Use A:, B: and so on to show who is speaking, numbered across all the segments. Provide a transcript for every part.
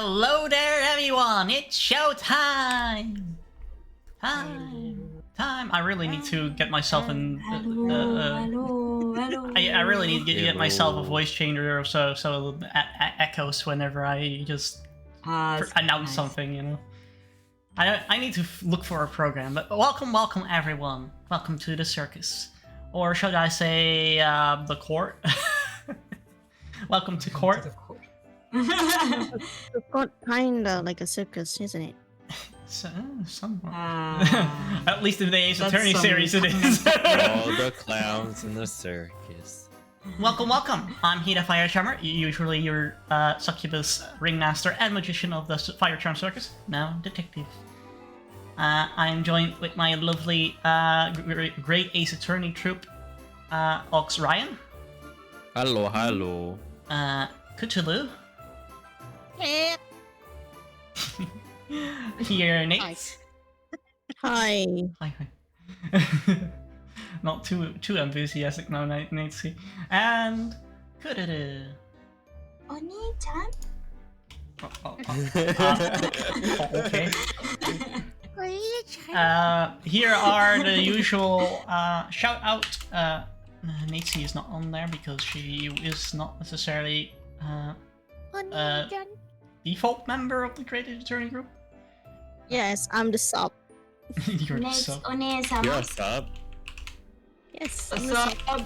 A: Hello there, everyone! It's showtime! Time. I really need to get myself in. I really need to get myself a voice changer so it echoes whenever I just announce something. You know. I need to look for a program. But welcome everyone. Welcome to the circus, or should I say the court? Welcome to court.
B: It's got kinda like a circus, isn't it?
A: Somewhat. At least in the Ace Attorney series it is.
C: All the clowns in the circus.
A: Welcome. I'm Hida Fire Charmer, usually your succubus, ringmaster, and magician of the Fire Charm Circus, now detective. I'm joined with my lovely great Ace Attorney troupe, Ox Ryan.
C: Hello.
A: Cthulhu.
B: Yeah.
A: Here, Nate.
B: Hi.
A: Hi. Not too enthusiastic now, Nate. And Cthulhu.
D: Oni-chan?
A: Okay. Here are the usual shout out. Natsi is not on there because she is not necessarily default member of the Creative Attorney Group.
B: Yes, I'm the sub.
A: You're the sub.
C: You're a sub?
B: Yes, I'm the sub.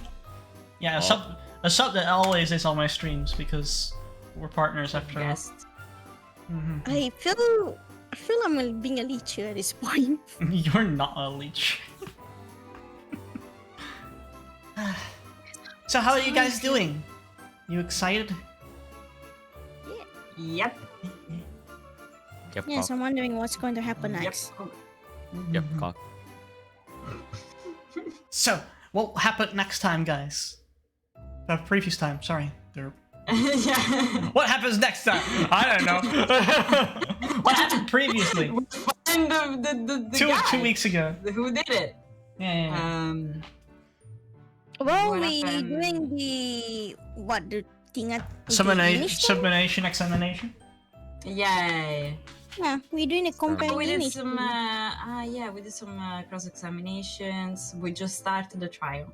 A: Yeah, a sub that always is on my streams because we're partners after all.
B: I feel I'm being a leech here at this point.
A: You're not a leech. So how are you guys doing? You excited?
D: Yep.
B: Yes, I'm wondering what's going to happen next.
C: Yep, cock.
A: So, what happened next time, guys? Previous time, sorry.
D: Yeah.
A: What happens next time? I don't know. What happened previously?
D: And the guy.
A: 2 weeks ago.
D: Who did it?
A: Yeah.
B: Well,
D: What
B: we
D: happened?
B: doing the thing at
A: Submination examination?
D: Yay.
B: Yeah, we're doing a companion.
D: We did some we did some cross examinations. We just started the trial.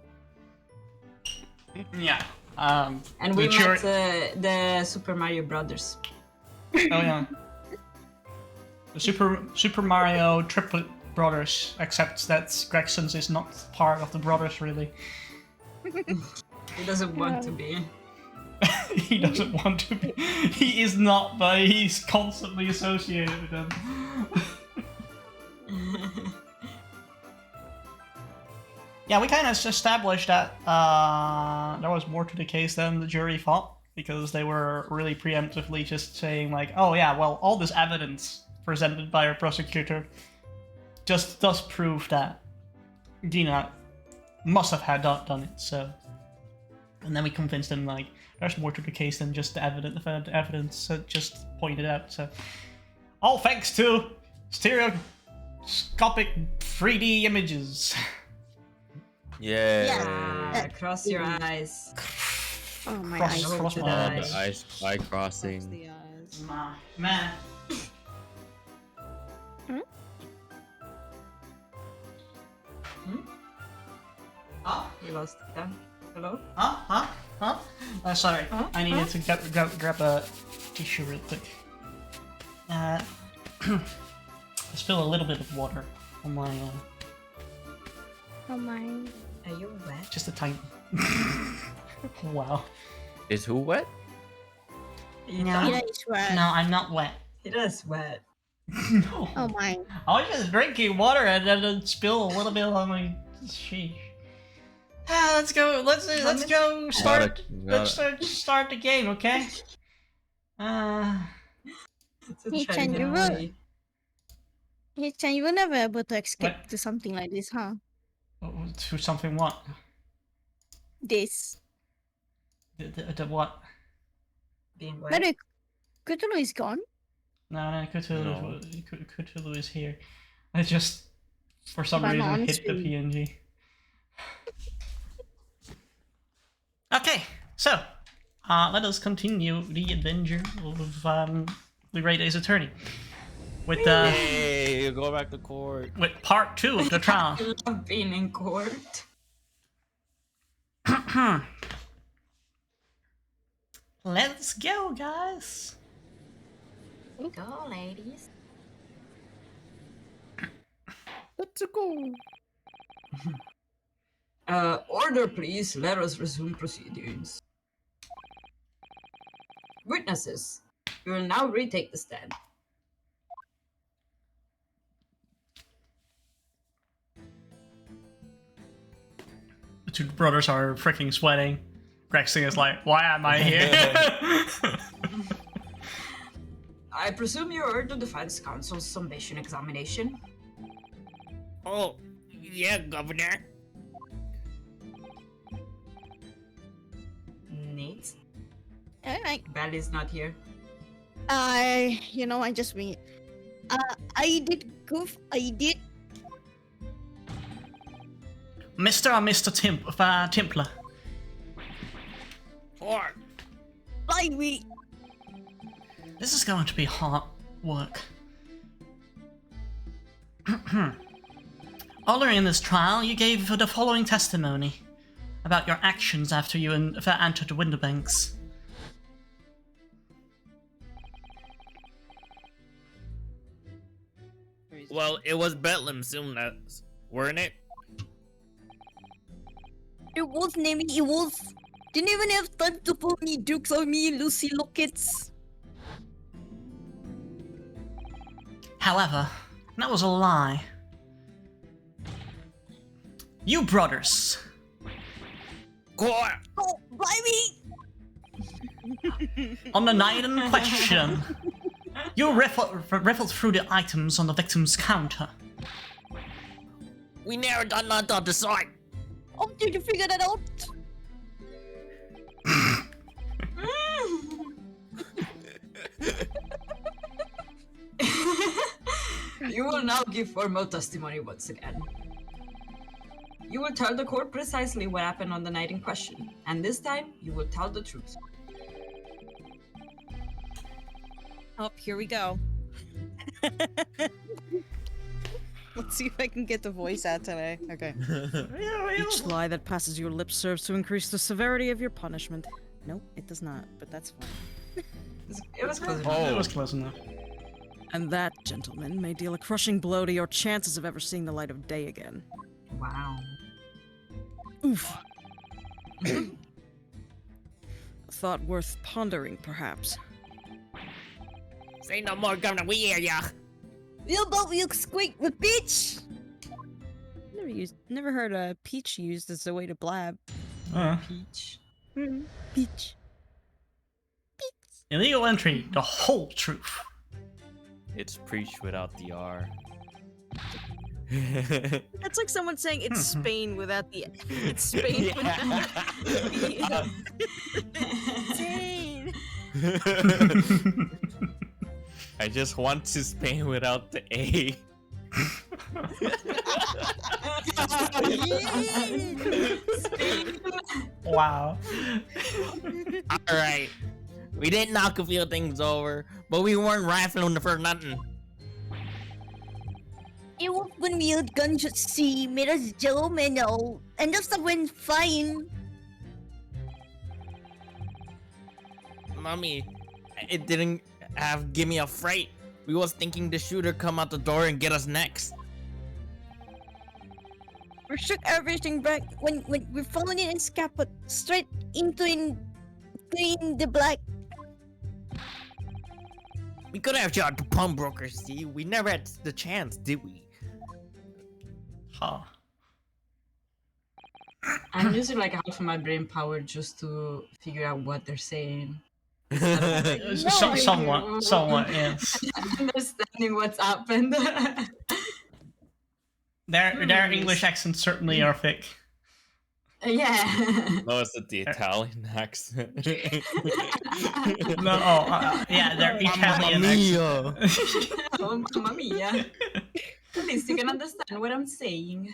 A: Yeah.
D: And we met the Super Mario Brothers.
A: Oh yeah. The Super Mario Triplet Brothers, except that Gregson's is not part of the brothers really.
D: He doesn't want to be.
A: He doesn't want to be. He is not, but he's constantly associated with them. Yeah, we kind of established that there was more to the case than the jury thought, because they were really preemptively just saying like, oh yeah, well, all this evidence presented by our prosecutor just does prove that Dina must have had done it, so... And then we convinced them like, there's more to the case than just the evidence just pointed out, so... All thanks to stereoscopic 3D images.
C: Yeah.
D: Cross your eyes.
B: Oh my
A: Cross
B: eyes.
A: my
C: The eyes, eye crossing.
B: The eyes.
A: Man.
D: We lost them. Hello?
A: Sorry. I needed to grab a tissue real quick. I spill a little bit of water on my...
B: Oh my.
D: Are you wet?
A: just a tiny... Wow.
C: Is who wet?
A: No.
B: Yeah, it's wet.
A: No, I'm not wet.
D: It is wet.
A: No.
B: Oh my.
A: I was just drinking water and then it spilled a little bit on my sheesh. Let's go. Let's go. Start the game, okay?
B: Hichan, you were never able to escape to something like this, huh?
A: To something what?
B: This.
A: The what?
D: Being
B: By
D: wet.
B: the way, Cthulhu is gone.
A: No, Cthulhu is here. I just, for some
B: If I'm
A: reason,
B: honest
A: hit the
B: with you.
A: PNG. Okay, so let us continue the adventure of the Great Ace Attorney. With
C: Yay, go back to court.
A: with part 2 of the trial.
D: I love being in court.
A: Let's go, guys.
D: Go, ladies.
C: Let's go.
D: Order, please. Let us resume proceedings. Witnesses, you will now retake the stand.
A: The two brothers are freaking sweating. Grexing is like, why am I here?
D: I presume you heard the defense counsel's summation examination.
C: Oh, yeah, Governor.
D: Nate,
B: Alright.
D: Bally's not here.
B: I just mean. I did goof. I did.
A: Mr. or Mr. Templar?
C: Or
B: By me.
A: This is going to be hard work. Earlier in this trial, you gave the following testimony about your actions after you entered the Winterbanks.
C: well, it was Bedlam soon, weren't it?
B: It was namely. It was. Didn't even have time to pull any dukes on me, Lucy Lockets.
A: However, that was a lie. You brothers,
C: Court.
B: Oh, by me.
A: on the night in question, you riffled through the items on the victim's counter.
C: We never done that on the side.
B: Oh, did you figure that out?
D: You will now give formal testimony once again. You will tell the court precisely what happened on the night in question, and this time you will tell the truth.
E: Oh, here we go. Let's see if I can get the voice out today. Okay. Each lie that passes your lips serves to increase the severity of your punishment. Nope, it does not, but that's fine.
D: It was close enough.
A: It was close enough.
E: And that, gentlemen, may deal a crushing blow to your chances of ever seeing the light of day again.
D: Wow.
E: Oof. A thought worth pondering, perhaps.
C: Say no more, Governor. We hear ya.
B: How about you squeak the bitch?
E: Never heard a peach used as a way to blab.
D: Peach.
E: Peach.
A: Illegal entry, the whole truth.
C: It's preached without the R.
E: That's like someone saying it's Spain without the. It's Spain without
B: Jane.
C: I just want to Spain without the A.
A: Wow.
C: Alright. We didn't knock a few things over, but we weren't rifling for nothing.
B: It was when we had gunshot see made us jump and all, and the stuff went fine.
C: Mommy, it didn't give me a fright. We was thinking the shooter come out the door and get us next.
B: We shook everything back when we found it in Scapa straight into in the black.
C: We could have shot the pawnbrokers, see? We never had the chance, did we?
A: Huh.
D: I'm using like half of my brain power just to figure out what they're saying.
A: Somewhat, yes.
D: Understanding what's happened.
A: Their English accents certainly are thick.
D: Yeah.
C: No, it's the Italian accent.
A: No, yeah, they're Italian accents.
D: Oh, mamma mia. At least you can understand what I'm saying.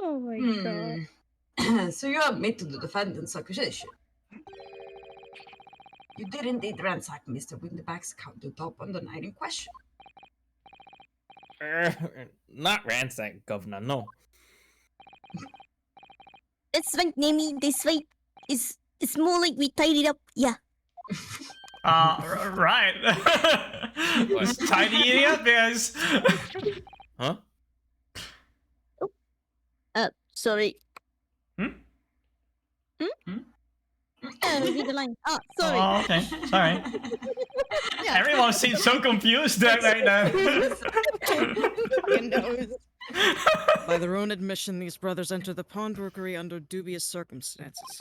B: Oh my god.
D: So you admit to the defendant's accusation. You did indeed ransack Mr. Winterback's countertop on the night in question.
C: Not ransack, Governor, no.
B: That's right, Nemi. This way it's more like we tied it up. Yeah.
A: Right. Just tidying it up, guys.
C: Huh?
B: Sorry.
A: Hmm?
B: Read the line. Oh, sorry.
A: Oh, okay. Sorry.
B: Yeah.
A: Everyone seems so confused right now.
E: By their own admission, these brothers entered the pawnbrokery under dubious circumstances.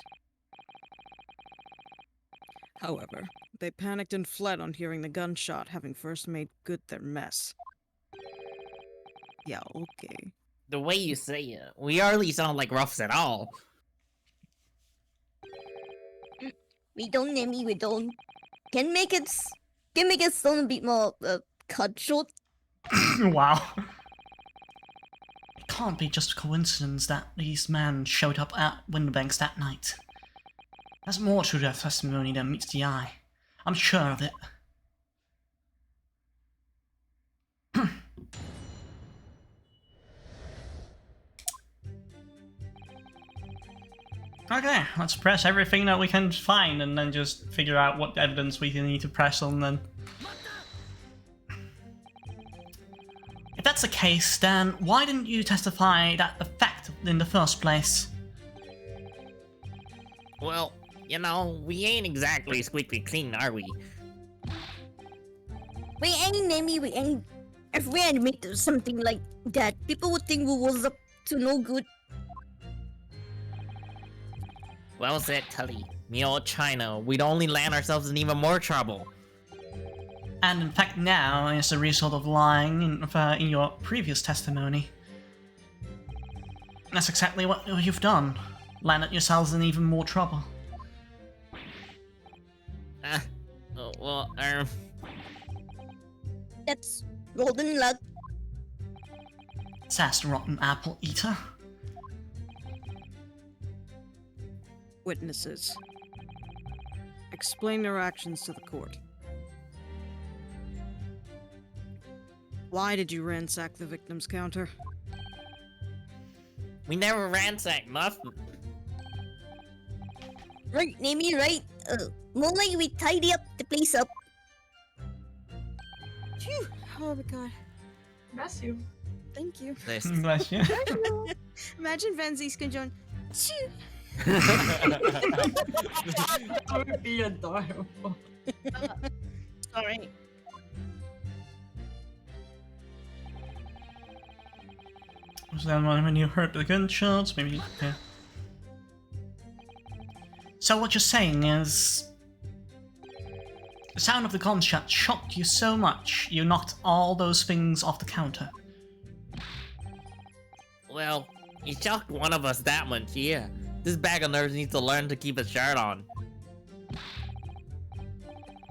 E: However, they panicked and fled on hearing the gunshot, having first made good their mess. Yeah, okay.
C: The way you say it, we hardly sound like roughs at all.
B: We don't, Nemi. We don't. Can make it sound a bit more cut short.
A: Wow. It can't be just a coincidence that these men showed up at Winterbanks that night. There's more to their testimony than meets the eye. I'm sure of it. Okay, let's press everything that we can find and then just figure out what evidence we need to press on then. If that's the case, then why didn't you testify that the fact in the first place?
C: Well, you know, we ain't exactly squeaky clean, are we?
B: We ain't, Nemi. We ain't. If we admit to something like that, people would think we was up to no good.
C: Well said, Tully. Me old China, we'd only land ourselves in even more trouble.
A: And in fact now, as a result of lying in your previous testimony. That's exactly what you've done. Landed yourselves in even more trouble.
C: Well,
B: That's golden luck.
A: Sass rotten apple eater.
E: Witnesses. Explain their actions to the court. Why did you ransack the victim's counter?
C: we never ransacked nothing.
B: Right, Nemi, right? More like we tidy up the place up.
E: Phew. Oh my god.
D: Bless you.
E: Thank you.
C: This.
A: Bless you.
E: Imagine Van Ziesken John.
D: That would be adorable.
B: Sorry.
A: Was that when you heard the gunshots? Maybe, yeah. So what you're saying is... the sound of the gunshot shocked you so much, you knocked all those things off the counter.
C: Well, you shocked one of us that much, yeah. This bag of nerves needs to learn to keep its shirt on.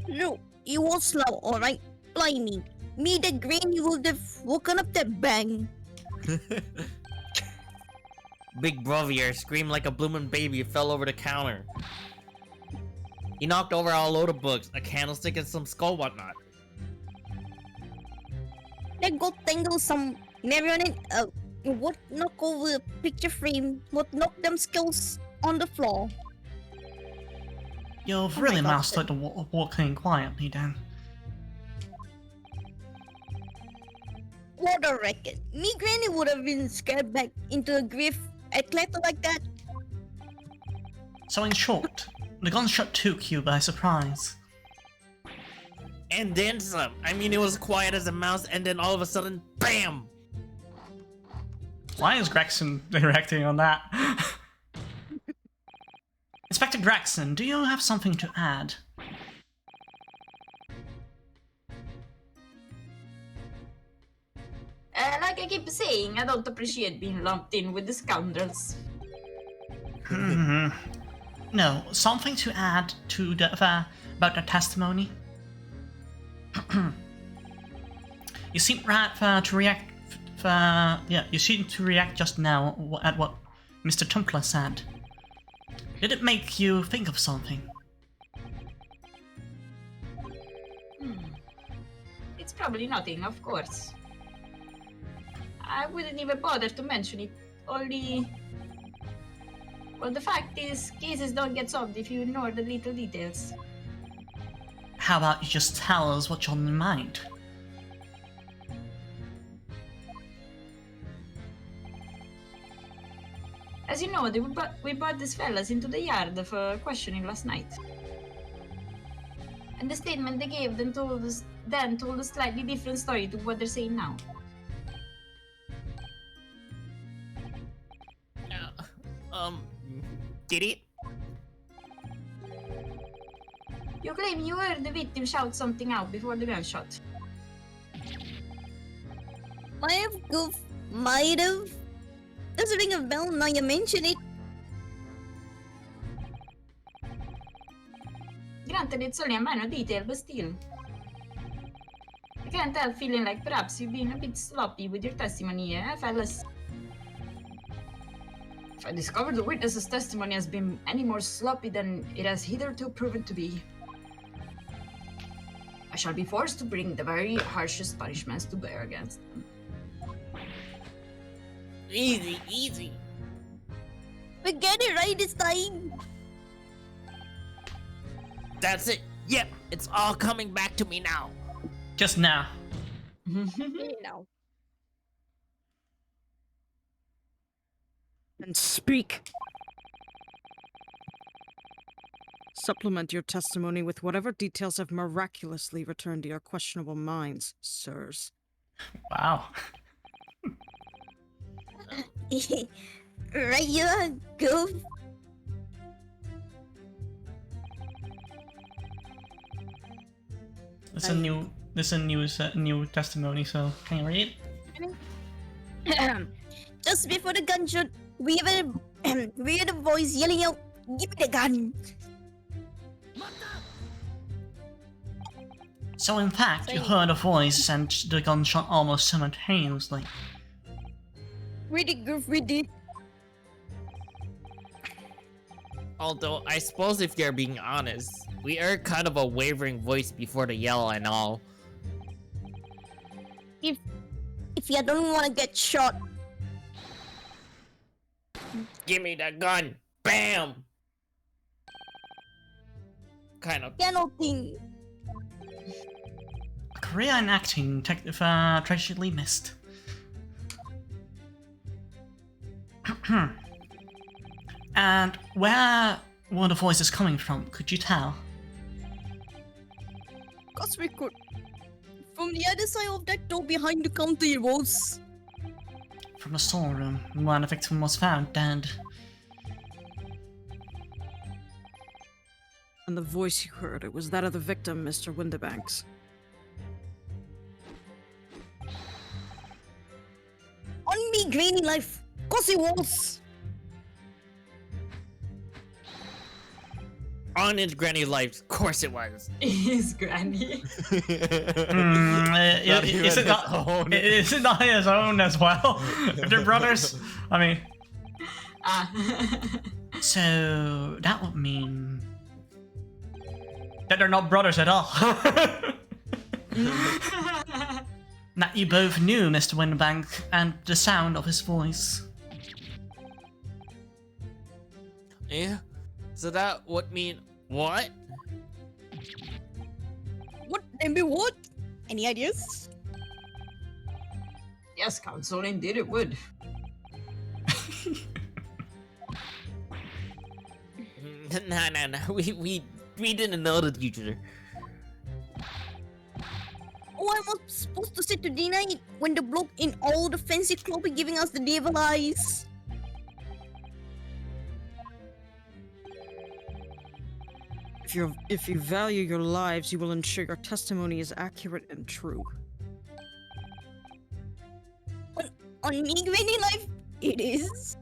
B: No, you was slow, alright? Blimey. Me, the granny would have woken up that bang.
C: Big brother here screamed like a bloomin' baby and fell over the counter. He knocked over a load of books, a candlestick, and some skull whatnot.
B: They got tangled some marionette, what knock over a picture frame, what knock them skulls on the floor.
A: You've
B: Oh
A: really
B: my God.
A: mastered the walking quietly, Dan.
B: What a record. Me granny would have been scared back into a grave at letter like that.
A: So in short, the gunshot took you by surprise.
C: And then some. I mean, it was quiet as a mouse, and then all of a sudden, BAM!
A: Why is Gregson reacting on that? Inspector Gregson, do you have something to add?
D: Like I keep saying, I don't appreciate being lumped in with the scoundrels.
A: No, something to add to the about the testimony. You seem to react. You seem to react just now at what Mr. Tunkler said. Did it make you think of something?
D: It's probably nothing, of course. I wouldn't even bother to mention it. Only. Well, the fact is, cases don't get solved if you ignore the little details.
A: How about you just tell us what's on your mind?
D: As you know, we brought these fellas into the yard for questioning last night. And the statement they gave then told a slightly different story to what they're saying now.
C: Did it?
D: You claim you heard the victim shout something out before the gunshot.
B: Might have, Goof. Might have. Doesn't ring a bell now you mention it.
D: Granted, it's only a minor detail, but still. I can't help feeling like perhaps you've been a bit sloppy with your testimony, fellas? If I discover the witness's testimony has been any more sloppy than it has hitherto proven to be, I shall be forced to bring the very harshest punishments to bear against them.
C: Easy, easy.
B: We get it right this time.
C: That's it. Yep, it's all coming back to me now.
A: Just now.
B: No.
E: And speak. Supplement your testimony with whatever details have miraculously returned to your questionable minds, sirs.
A: Wow.
B: Right, you are, Goof.
A: It's a new testimony, so can you read?
B: Just before the gunshot, we heard a voice yelling out, "Give me the gun!"
A: So in fact, you heard a voice and the gunshot almost simultaneously.
B: We did, Goof, we did.
C: Although, I suppose if you're being honest, we heard kind of a wavering voice before the yell and all.
B: If you don't want to get shot,
C: Give me the gun! Bam! Kind of.
B: penalty.
A: A career in acting, tragically missed. And where were the voices coming from? Could you tell?
B: Cause we could. From the other side of that door behind the counter it was.
A: From the storeroom, where the victim was found dead.
E: And the voice you heard, it was that of the victim, Mr. Windibanks.
B: On me, granny life. Cause it was.
C: On his granny life, of course it was.
D: His granny.
A: Is it not his own as well? They're brothers. I mean, so that would mean that they're not brothers at all. That you both knew Mr. Winbank and the sound of his voice.
C: Yeah? So that would mean what?
B: What? Maybe what? Any ideas?
D: Yes, counsel, indeed it would.
C: No. We didn't know the future.
B: Oh, I'm not supposed to sit to deny it when the bloke in all the fancy clothing giving us the devil eyes.
E: If you value your lives, you will ensure your testimony is accurate and true.
B: On me, granny life, it is.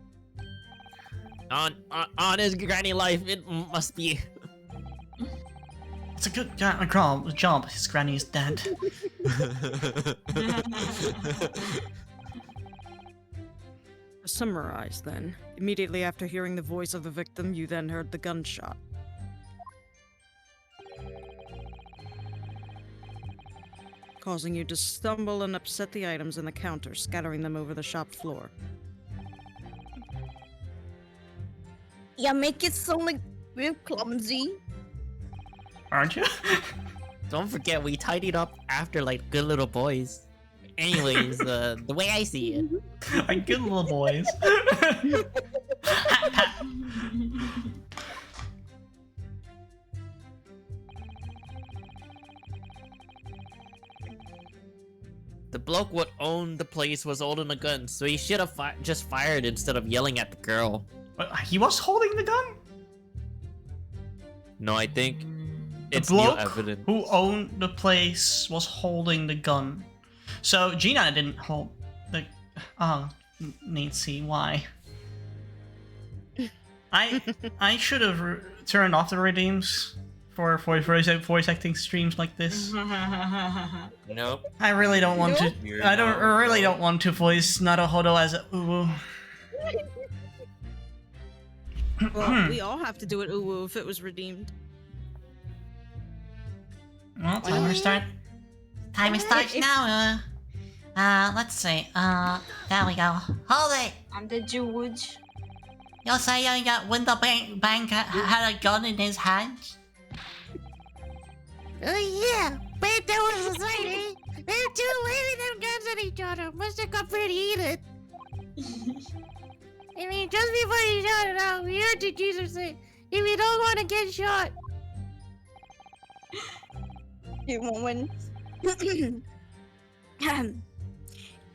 C: On his granny life, it must be.
A: It's a good job. His granny is dead.
E: To summarize, then, immediately after hearing the voice of the victim, you then heard the gunshot. causing you to stumble and upset the items in the counter, scattering them over the shop floor.
B: Yeah, make it sound like we're clumsy.
A: Aren't you?
C: Don't forget, we tidied up after like good little boys. Anyways, the way I see it.
A: Like good little boys.
C: The bloke what owned the place was holding a gun, so he should have just fired instead of yelling at the girl.
A: He was holding the gun?
C: No, I think
A: The
C: it's new
A: bloke
C: evidence.
A: who owned the place was holding the gun. So Gina didn't hold the... Oh, need to see why. I should have turned off the redeems for voice acting streams like this.
C: Nope.
A: I really don't want to.
C: You're
A: I don't
C: not
A: really
C: wrong.
A: don't want to voice Naruhodo as a uwu.
E: Well, we all have to do it uwu if it was redeemed.
A: Well, timer start.
F: Timer starts now. Let's see. There we go. Hold it.
D: I'm the Jewish.
F: You're saying that when the bank had a gun in his hands?
G: Yeah, but that was exciting. They're two waving them guns at each other. Must have got pretty heated. I mean, just before you shot it out, we heard the Jesus say, if you don't want to get shot.
B: Few moments. That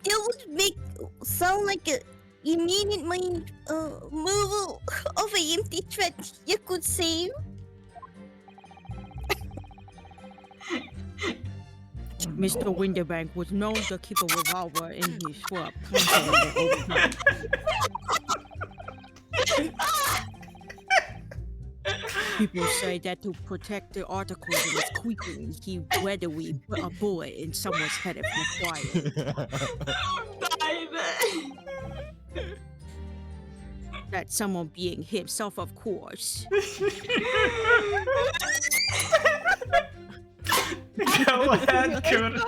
B: would make sound like a immediate mind move of an empty threat you could save.
E: Mr. Winterbank was known to keep a revolver in his swap. Constantly over time. People say that to protect the articles in his keeping, he readily put a bullet in someone's head if required. That someone being himself, of course.
A: Go ahead, Kuda.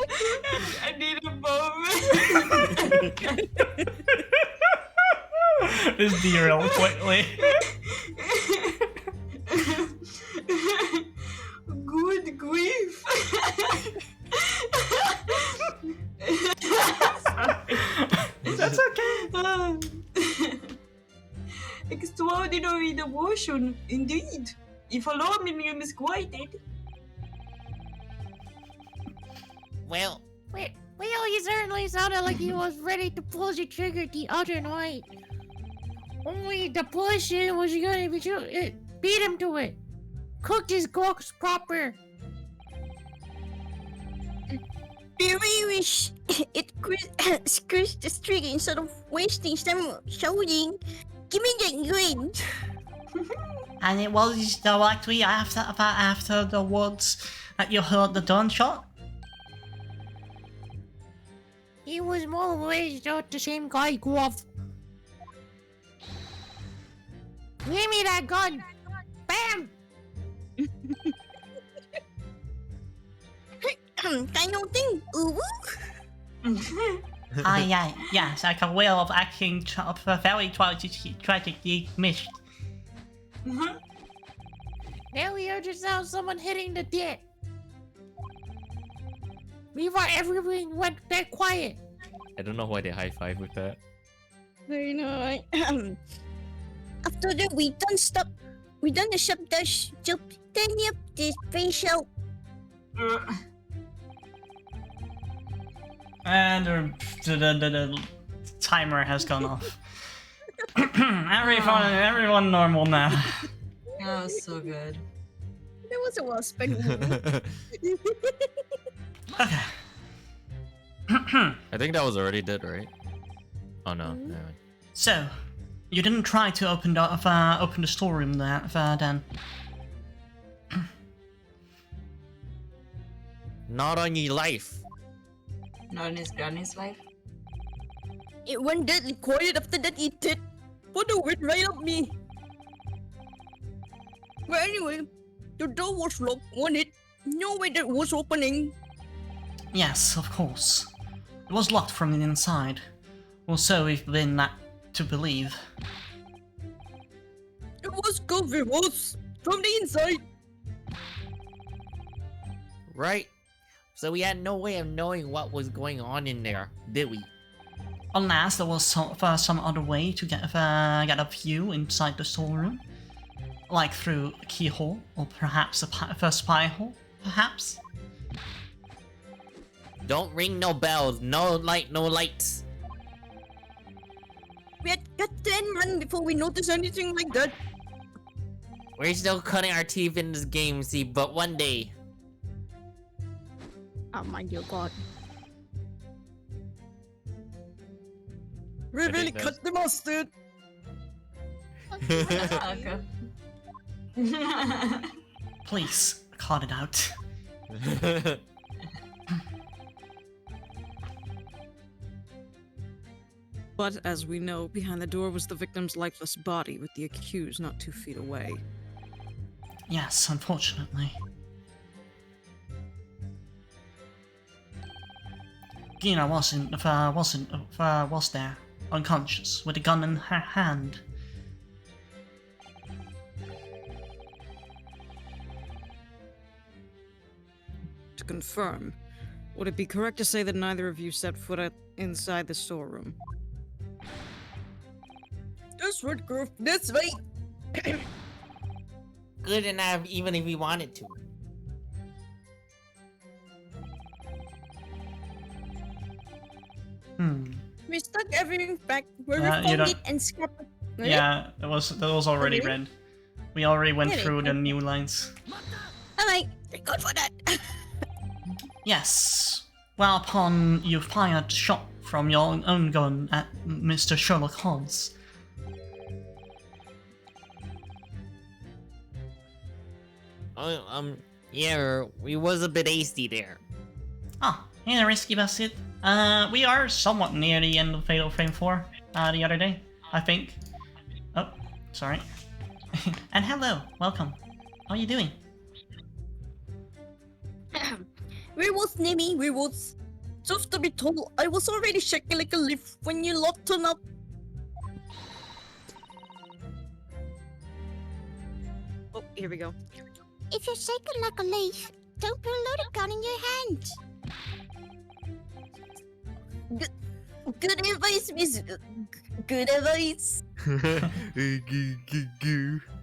D: I need a moment.
A: This derailed quickly.
D: Good grief.
A: That's okay.
D: Extraordinary devotion, indeed. If alarming you misguided.
G: Well, he certainly sounded like he was ready to pull the trigger the other night. Only the bullshit was gonna be beat him to it. Cooked his gawks proper.
B: Very wish it scratched the trigger instead of wasting time shouting. Give me that grin.
F: And it was directly after the words that you heard the gunshot?
G: He was more raised out the same guy Guav. Give me that gun! Bam!
B: Kind of thing. Ooh.
F: Yes, like a way of acting very tragically missed.
G: Now we heard just now someone hitting the deck. Before everything went that quiet.
C: I don't know why they high five with that.
B: Very nice. After that, we done the shop dash. Just turn up this facial.
A: And the timer has gone off. Everyone normal now.
D: That was so good.
B: That was a well spent
A: Okay.
C: I think that was already dead, right? Oh no, never mind.
A: So, you didn't try to open the storeroom there, then?
C: Not on your life.
D: Not in his granny's life.
B: It went deadly quiet after that. It did. But it went right up me. But anyway, the door was locked on it. No way that was opening.
F: Yes, of course. It was locked from the inside. Or so we've been led to believe.
B: It was covered was from the inside.
C: Right? So we had no way of knowing what was going on in there, did we?
F: Unless there was some other way to get a view inside the storeroom. Like through a keyhole, or perhaps a spy hole, perhaps?
C: Don't ring no bells, no light, no lights.
B: We had got to run before we noticed anything like that.
C: We're still cutting our teeth in this game, see, but one day.
G: Oh my dear god.
B: We really cut the mustard.
D: Okay.
F: Please, cut it out.
E: But as we know, behind the door was the victim's lifeless body, with the accused not 2 feet away.
F: Yes, unfortunately. Gina was there, unconscious, with a gun in her hand.
E: To confirm, would it be correct to say that neither of you set foot inside the storeroom?
B: That's right, girl. That's right.
C: Good enough, even if we wanted to.
B: We stuck everything back where
F: Yeah,
B: we
F: you
B: found
F: don't-
B: it and scrapped it. Right?
F: Yeah, that was already
B: Really?
F: read. We already went
B: Really?
F: through the new lines.
B: Alright, thank God for that.
F: Yes. Whereupon you fired a shot from your own gun at Mr. Sherlock Holmes.
C: Yeah, we was a bit hasty there.
F: Ah, hey there, Risky Bastard. We are somewhat near the end of Fatal Frame 4, the other day, I think. Oh, sorry. And hello, welcome. How are you doing?
B: Where was Nemi? Where was... Truth to be told, I was already shaking like a leaf when you lot turned up.
E: Oh, here we go.
G: If you're shaking like a leaf, don't put a loaded gun in your hand.
B: Good advice, miss. Good advice.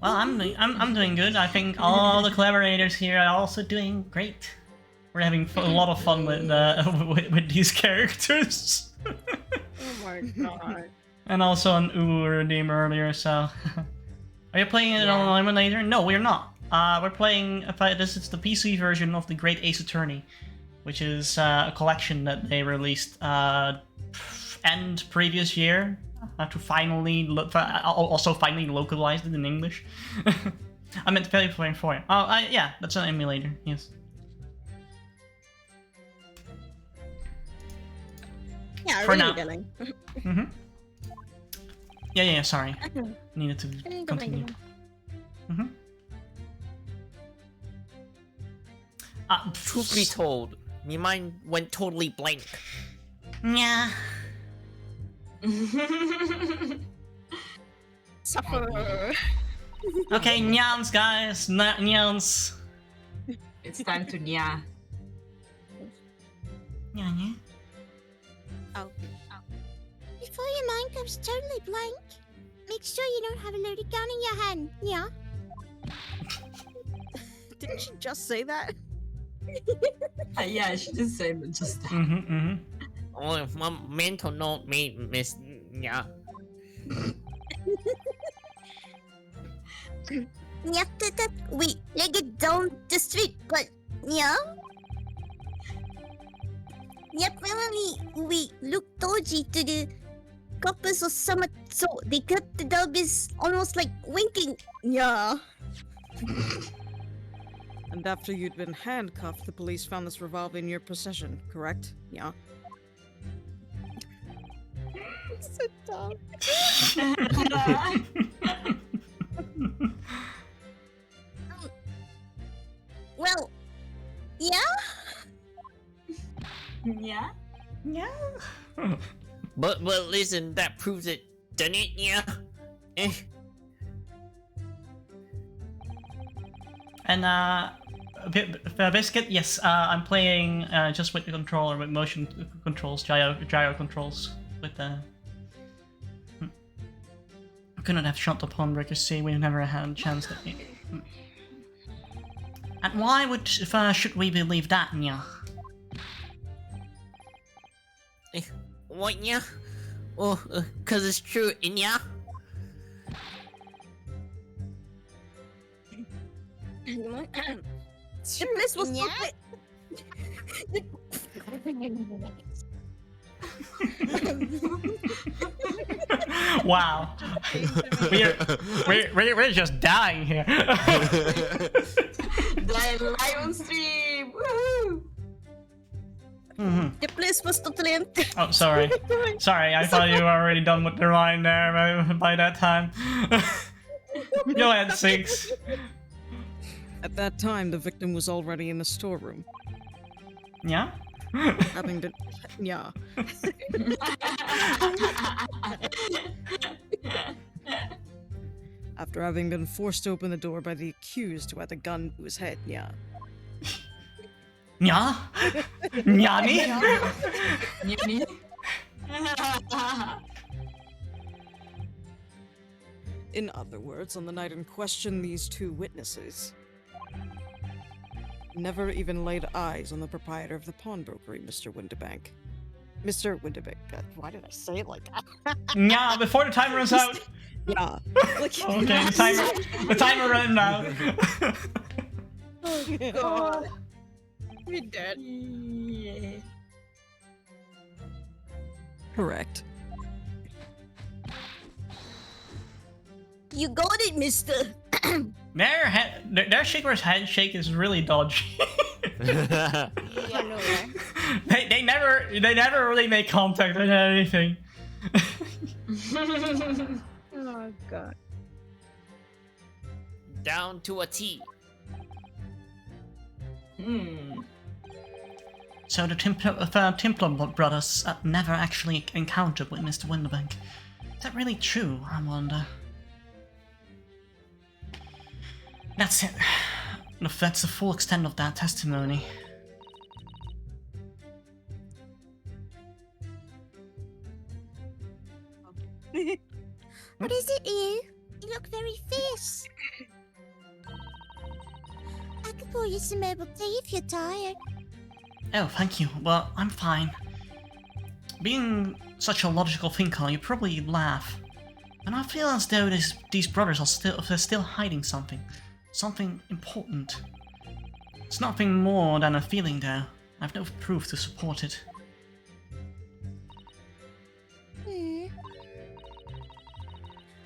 F: Well, I'm doing good. I think all the collaborators here are also doing great. We're having a lot of fun with with these characters.
G: Oh my god.
F: And also an Uber name earlier, so... Are you playing it
D: Yeah.
F: on Eliminator? No, we're not. We're playing... This is the PC version of the Great Ace Attorney, which is a collection that they released end previous year to finally... also finally localized it in English. I meant to play Frame 4. Oh, yeah, that's an emulator, yes.
B: Yeah,
F: For
B: really,
F: now.
B: darling.
F: Mm-hmm. Yeah, sorry. Needed to continue. Mm-hmm.
C: Truth be told, my mind went totally blank.
F: Yeah.
B: Suffer.
F: Okay, nyans, guys. Nyans.
D: It's time to nya.
F: Yeah.
G: Before your mind goes totally blank, make sure you don't have a loaded gun in your hand, yeah?
E: Didn't you just say that?
D: Yeah, she just said it just that.
F: Mm-hmm.
C: Oh, my mental note made miss. Yeah.
B: Yeah, we leg it down the street, but yeah. Yeah, finally we look dodgy to the coppers or some so they cut the dub is almost like winking. Yeah.
E: And after you'd been handcuffed, the police found this revolver in your possession, correct? Yeah.
B: So dumb. Well, yeah.
D: Yeah?
A: Yeah.
C: But listen, that proves it, doesn't it? Yeah. Eh.
A: And Biscuit, yes, I'm playing just with the controller, with motion controls, gyro controls, with the. I couldn't have shot the Pawnbreaker C. We never had a chance to. And why should we believe that, Nya?
C: What, yeah? Well, 'cause it's true, yeah?
B: The place was
A: Wow. we're just dying here.
D: The live stream! Woohoo!
B: The place was totally empty.
A: Oh, sorry. Sorry, I thought you were already done with the line there by that time. Go ahead, Six.
E: At that time, the victim was already in the storeroom,
A: Yeah?
E: having been. Yeah. After having been forced to open the door by the accused who had the gun to his head, yeah.
A: Nya? Nyani?
D: Nini?
E: In other words, on the night in question, these two witnesses never even laid eyes on the proprietor of the pawnbrokery, Mr. Winterbank. Mr. Winterbank. God, why did I say it like that?
A: Nya, before the timer runs out.
E: Yeah. Like,
A: Okay, the timer ran out.
E: oh, God.
B: We're dead.
D: Yeah.
E: Correct.
B: You got it, mister.
A: Their shaker's handshake is really dodgy.
B: Yeah, no way.
A: they never really make contact with anything.
B: Oh god.
C: Down to a T.
A: So the Templar brothers never actually encountered with Mr. Winterbank. Is that really true, I wonder? That's it. That's the full extent of that testimony.
B: What is it, you? You look very fierce. I could pour you some herbal tea if you're tired.
A: Oh, thank you. Well, I'm fine. Being such a logical thinker, you probably laugh. And I feel as though these brothers are still hiding something. Something important. It's nothing more than a feeling, though. I have no proof to support it.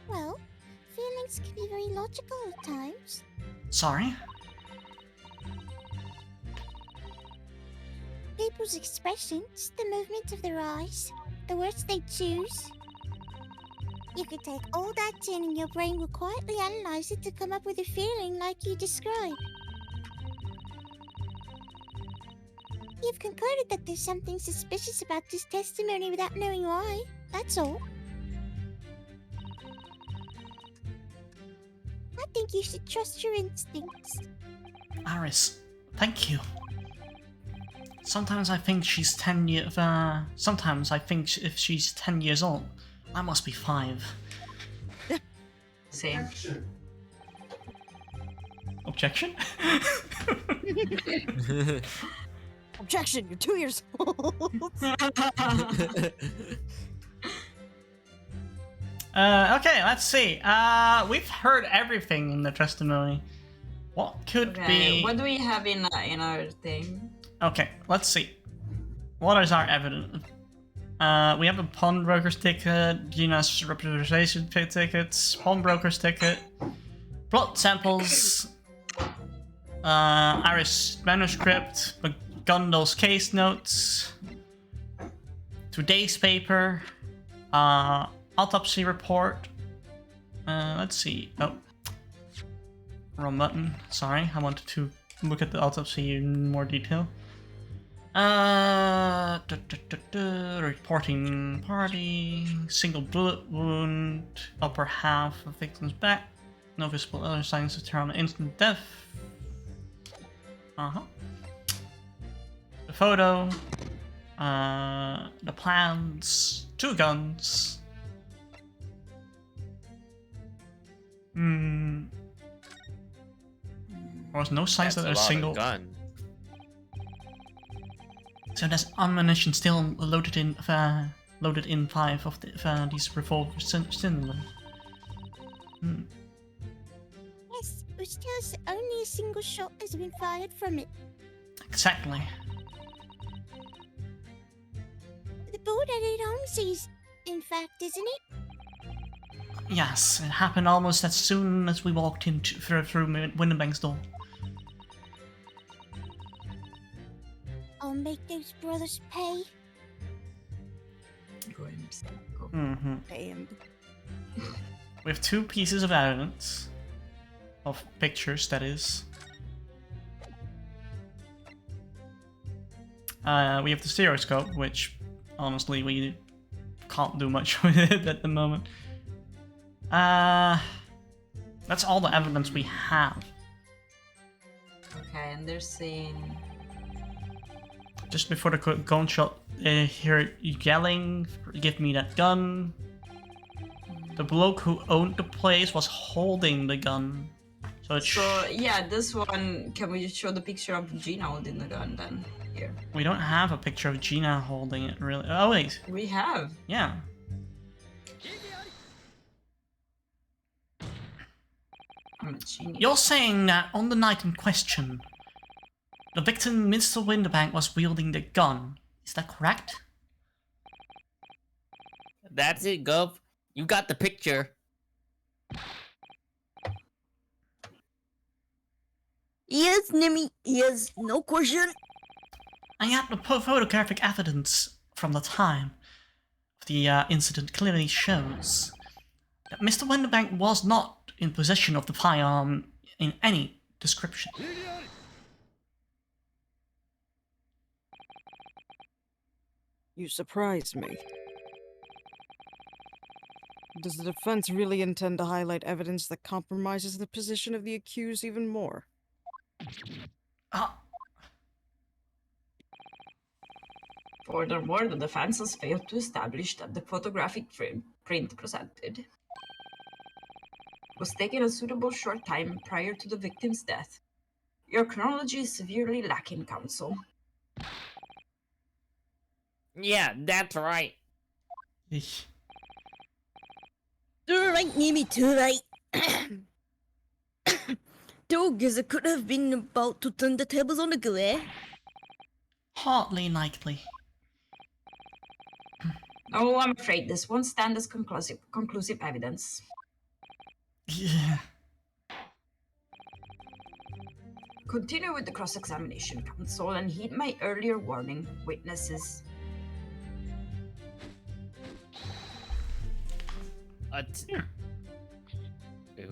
B: Well, feelings can be very logical at times.
A: Sorry?
B: People's expressions, the movement of their eyes, the words they choose. You could take all that in and your brain will quietly analyze it to come up with a feeling like you describe. You've concluded that there's something suspicious about this testimony without knowing why. That's all. I think you should trust your instincts.
A: Aris, thank you. Sometimes I think she's 10 years. Sometimes I think if she's 10 years old, I must be 5.
D: Same.
A: Objection?
E: Objection, you're 2 years old.
A: Okay, let's see. We've heard everything in the testimony. What could
D: Okay,
A: be?
D: what do we have in our thing?
A: Okay, let's see. What is our evidence? We have a pawnbroker's ticket, Gina's representation tickets, pawnbroker's ticket, blood samples, Iris manuscript, McGondal's case notes, today's paper, autopsy report. Let's see. Oh, wrong button. Sorry, I wanted to look at the autopsy in more detail. Reporting party. Single bullet wound. Upper half of victim's back. No visible other signs of terminal instant death. The photo. The plans. 2 guns. There was no signs that
C: That's
A: a
C: a lot
A: single
C: of gun.
A: So there's ammunition still loaded in 5 of these revolvers similar.
B: Yes, which tells only a single shot has been fired from it.
A: Exactly.
B: The board at Holmesies, in fact, isn't it?
A: Yes, it happened almost as soon as we walked through Windenbank's door.
B: I'll make those brothers pay.
E: Damn.
A: We have 2 pieces of evidence. Of pictures, that is. We have the stereoscope, which honestly we can't do much with it at the moment. That's all the evidence we have.
D: Okay, and they're saying...
A: Just before the gunshot, they hear yelling, "Give me that gun." The bloke who owned the place was holding the gun. So
D: yeah, this one, can we just show the picture of Gina holding the gun then? Here.
A: we don't have a picture of Gina holding it, really. Oh wait,
D: We have.
A: yeah.
D: I'm a genius.
A: You're saying that on the night in question, the victim, Mr. Winterbank, was wielding the gun. Is that correct?
C: That's it, Gov. You got the picture.
E: Yes, Nimmy. Yes, no question.
A: I have the photographic evidence from the time of the incident clearly shows that Mr. Winterbank was not in possession of the firearm in any description.
E: You surprise me. Does the defense really intend to highlight evidence that compromises the position of the accused even more?
D: Furthermore, the defense has failed to establish that the photographic print presented was taken a suitable short time prior to the victim's death. Your chronology is severely lacking, counsel.
C: Yeah, that's right.
A: Eesh.
H: Too right, Nimi, too right. Dog, as it could have been about to turn the tables on the girl, eh?
A: Hardly likely.
D: Oh, I'm afraid this won't stand as conclusive evidence.
A: Yeah.
D: Continue with the cross-examination, counsel, and heed my earlier warning, witnesses.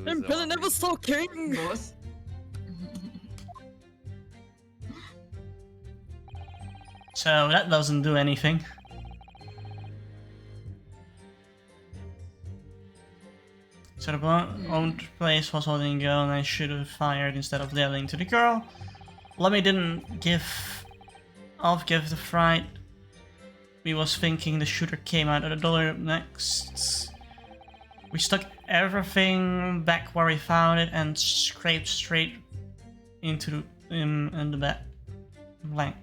H: Emperor never saw king!
D: Both.
A: So that doesn't do anything. So the owned place was holding a gun and I should have fired instead of yelling to the girl. Lemmy didn't give the fright. We was thinking the shooter came out of the door next. We stuck everything back where we found it and scraped straight into him in the back. Blank.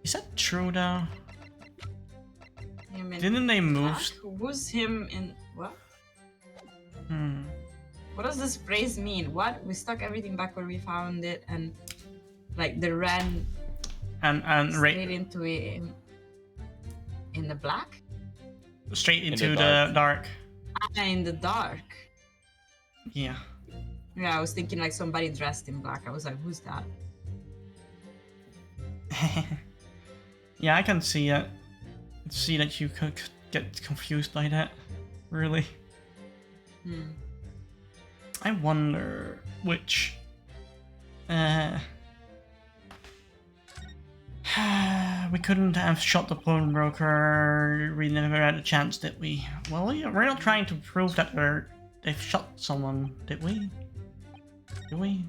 A: Is that true though? Didn't they move?
D: Who's him in what?
A: Hmm.
D: What does this phrase mean? What? We stuck everything back where we found it, and like they ran
A: And
D: straight into it in the black.
A: straight into
C: the
A: the dark.
D: In the dark.
A: Yeah.
D: Yeah, I was thinking like somebody dressed in black. I was like, who's that?
A: Yeah, I can see it. See that you could get confused by that. Really. I wonder which. We couldn't have shot the pawnbroker. We never had a chance, did we? Well, we're not trying to prove that they've shot someone, did we? Did we?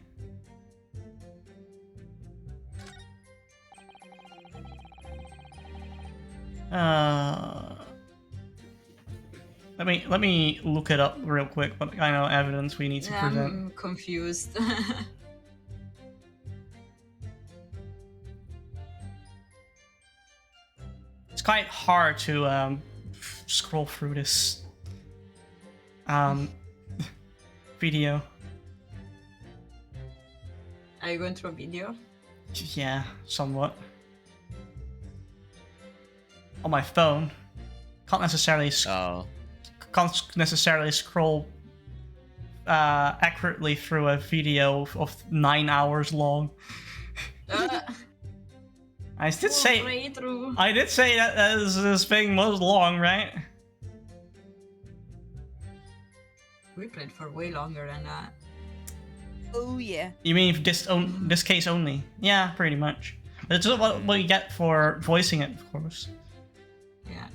A: Let me look it up real quick. What kind of evidence we need to present?
D: I'm confused.
A: It's quite hard to scroll through this video.
D: Are you going through a video?
A: Yeah, somewhat. On my phone, can't necessarily scroll accurately through a video of 9 hours long. I did say that this thing was long, right?
D: We played for way longer than that.
E: Oh yeah.
A: You mean this case only? Yeah, pretty much. That's what you get for voicing it, of course.
D: Yeah.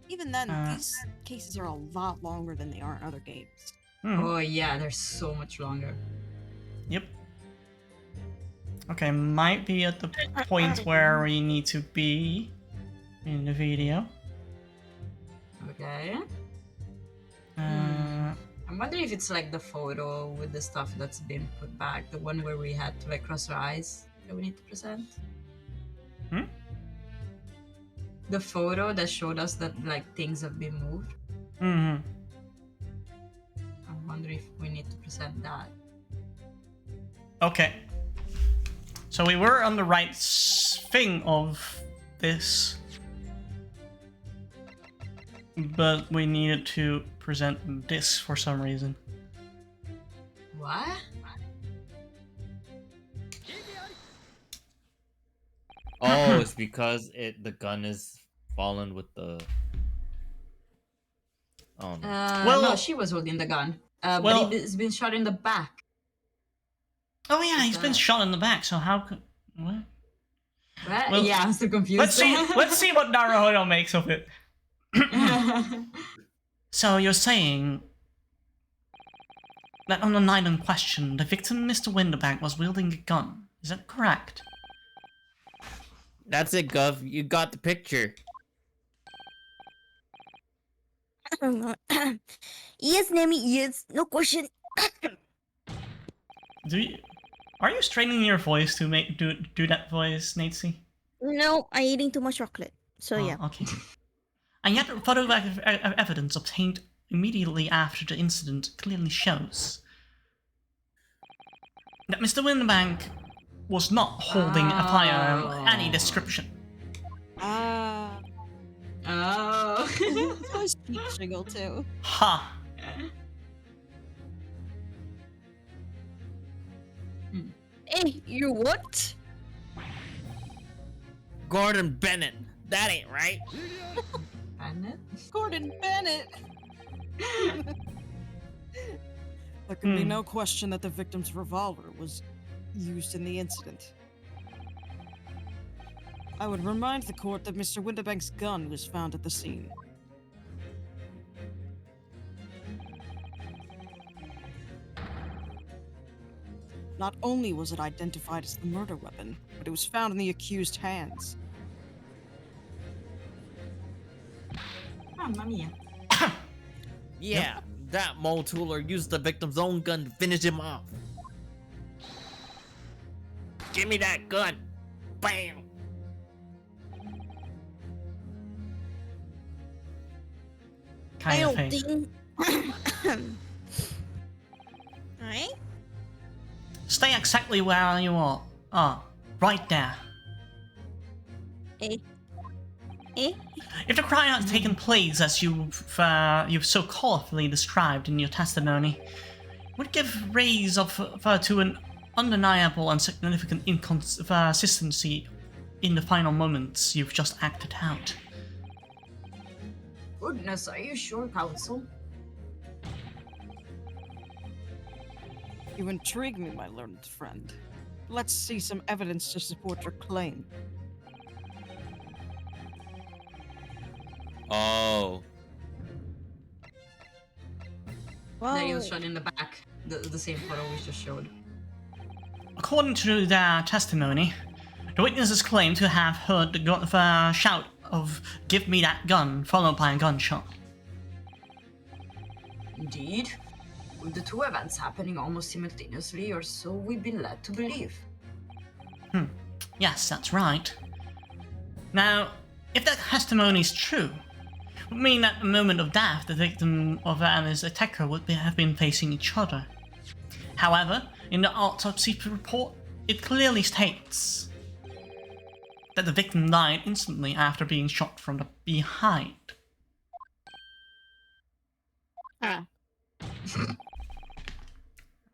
E: Even then, these cases are a lot longer than they are in other games.
D: Oh yeah, they're so much longer.
A: Yep. Okay, might be at the point where we need to be in the video.
D: Okay. I'm wondering if it's like the photo with the stuff that's been put back, the one where we had to like cross our eyes that we need to present. The photo that showed us that like things have been moved. I wonder if we need to present that.
A: Okay. So we were on the right thing of this, but we needed to present this for some reason.
D: What?
C: Oh, it's because the gun is fallen with the. Oh no.
A: Well,
D: no, she was holding the gun.
A: well-
D: But he's been shot in the back.
A: Oh yeah, he's been shot in the back. So how could what?
D: What?
A: Well,
D: yeah, I'm still confused.
A: Let's see what Naruhodo makes of it. So you're saying that on the night in question, the victim, Mr. Winterbank, was wielding a gun. Is that correct?
C: That's it, Gov. You got the picture.
H: Yes, Nemi, yes. No question.
A: Are you straining your voice to do that voice, Natesy?
H: No, I'm eating too much chocolate. So yeah.
A: Okay. And yet, photographic evidence obtained immediately after the incident clearly shows that Mr. Winterbank was not holding a firearm of any description.
E: Ah.
D: Oh.
E: My speech jiggle too.
A: Ha!
H: Hey, you what?
C: Gordon Bennett. That ain't right.
D: Bennett?
E: Gordon Bennett! There can be no question that the victim's revolver was used in the incident. I would remind the court that Mr. Winterbank's gun was found at the scene. Not only was it identified as the murder weapon, but it was found in the accused's hands.
D: Mamma mia.
C: Yeah, that mole tooler used the victim's own gun to finish him off. Give me that gun. Bam.
A: Kind of
H: I
A: thing.
H: don't think. Alright.
A: Stay exactly where you are. Right there.
H: Eh? Eh?
A: If the crime had taken place as you've so colorfully described in your testimony, it would give rise to an undeniable and significant inconsistency in the final moments you've just acted out.
D: Goodness, are you sure, counsel?
E: You intrigue me, my learned friend. Let's see some evidence to support your claim.
C: Oh.
D: There he
E: Well,
D: was shown in the back. The same photo we just showed.
F: According to their testimony, the witnesses claim to have heard the shout of "Give me that gun," followed by a gunshot.
D: Indeed. With the two events happening almost simultaneously, or so we've been led to believe.
F: Yes, that's right. Now, if that testimony is true, it would mean at the moment of death, the victim and his attacker would have been facing each other. However, in the autopsy report, it clearly states that the victim died instantly after being shot from the behind.
G: Ah.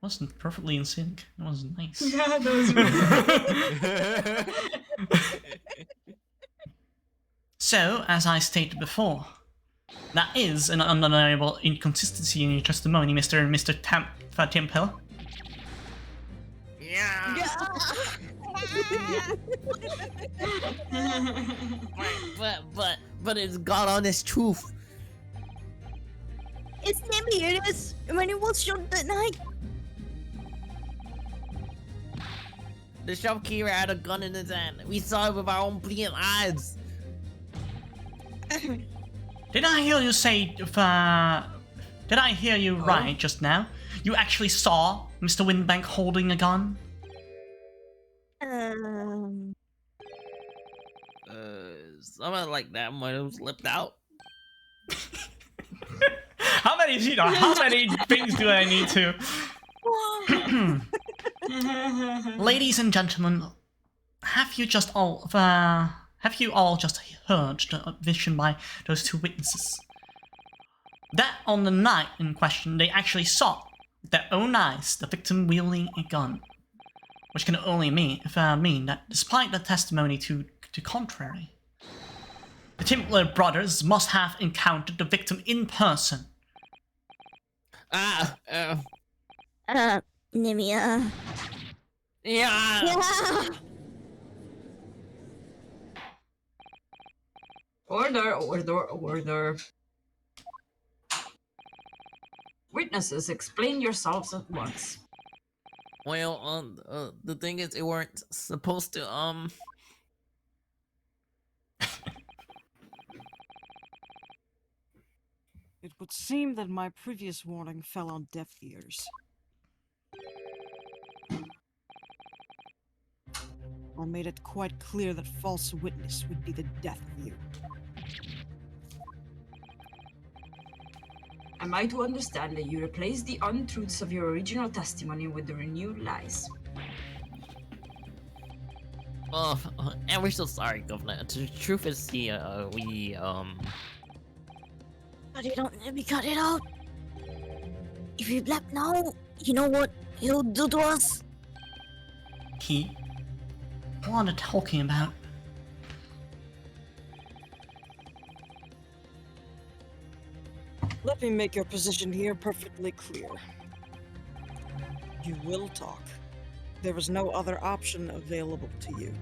F: Wasn't perfectly in sync. It was nice.
D: Yeah, those
F: So, as I stated before, that is an undeniable inconsistency in your testimony, Mr. Temple.
C: Yeah. But it's God honest truth.
H: It's never here. It is when it was shot that night.
C: The shopkeeper had a gun in his hand. We saw it with our own brilliant eyes.
F: Did I hear you say, did I hear you right just now? You actually saw Mr. Windbank holding a gun?
C: Something like that might have slipped out.
F: How many things do I need to? Ladies and gentlemen, have you all just heard the vision by those two witnesses? That on the night in question, they actually saw with their own eyes the victim wielding a gun, which can only mean that despite the testimony to contrary, the Templar brothers must have encountered the victim in person.
H: Nimia.
C: Yeah.
H: Yeah.
D: Order. Witnesses, explain yourselves at once.
C: Well, the thing is, they weren't supposed to,
E: it would seem that my previous warning fell on deaf ears. I made it quite clear that false witness would be the death of you.
D: Am I to understand that you replaced the untruths of your original testimony with the renewed lies?
C: And we're so sorry, Governor. The truth is,
H: But you don't let me cut it out. If you let now, you know what he'll do to us?
F: What are you talking about?
E: Let me make your position here perfectly clear. You will talk. There is no other option available to you.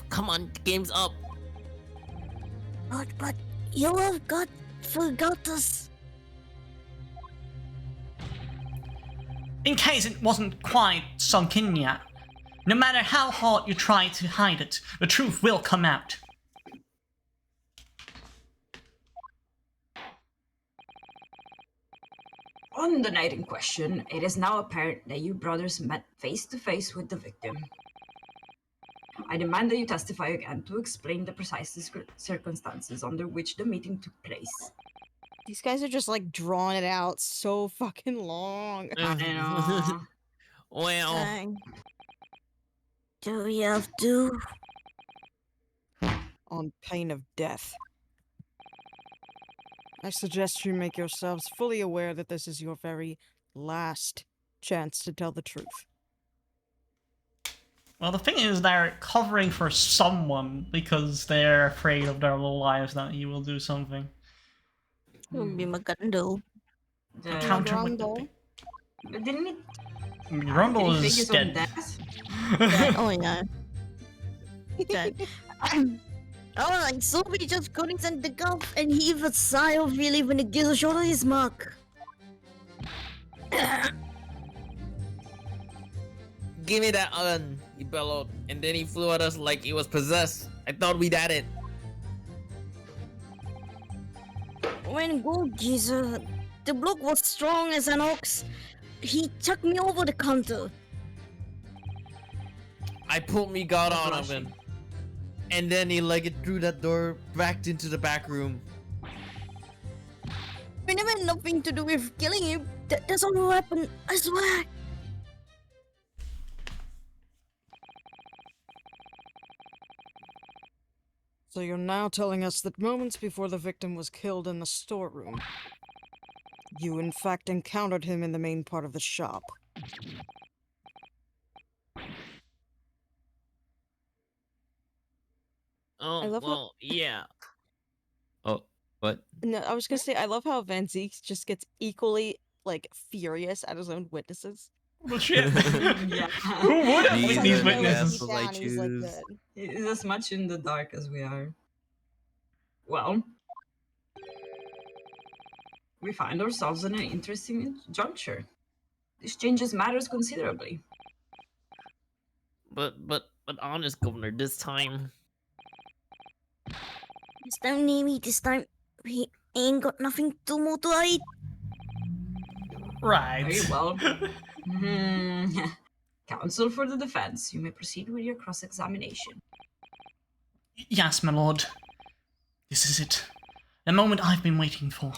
C: come on, game's up.
H: But you have forgot us.
F: In case it wasn't quite sunk in yet, no matter how hard you try to hide it, the truth will come out.
D: On the night in question, it is now apparent that you brothers met face to face with the victim. I demand that you testify again to explain the precise circumstances under which the meeting took place.
E: These guys are just like drawing it out so fucking long.
D: I know.
C: Well,
H: Fine. Do we have to?
E: On pain of death. I suggest you make yourselves fully aware that this is your very last chance to tell the truth.
F: Well, the thing is, they're covering for someone because they're afraid of their little lives that he will do something.
H: Will be magando.
F: Counter with
E: Rondo.
D: But didn't it?
F: Rondo
D: did he fake
F: is
D: his own
F: dead.
D: death?
H: Yeah, oh yeah. Dead. Alright, so we just got into the gulf and heaved a sigh of relief when the gizzle shot on his mark.
C: Give me that gun, he bellowed, and then he flew at us like he was possessed. I thought we'd had it.
H: When go, geezer. The bloke was strong as an ox. He chucked me over the counter.
C: I pulled me god on him, and then he legged through that door back into the back room.
H: We never had nothing to do with killing him. That's all what happened, I swear.
E: So you're now telling us that moments before the victim was killed in the storeroom, you in fact encountered him in the main part of the shop.
C: Oh,
E: I love
C: well, yeah. Oh, what?
E: No, I was gonna say, I love how Van Zeek just gets equally, like, furious at his own witnesses.
A: Well, shit.
D: Yeah.
A: Who would have
C: These
A: been
C: are
A: these
C: the
A: witnesses?
C: assholes I
E: He's like,
C: choose.
E: good.
D: He's as much in the dark as we are. Well, we find ourselves in an interesting juncture. This changes matters considerably.
C: But honest, Governor, this time.
H: This time, Nemi, this time, we ain't got nothing to more to hide.
A: Right.
D: Very well. Counsel for the defense, you may proceed with your cross-examination.
A: Yes, my lord. This is it. The moment I've been waiting for.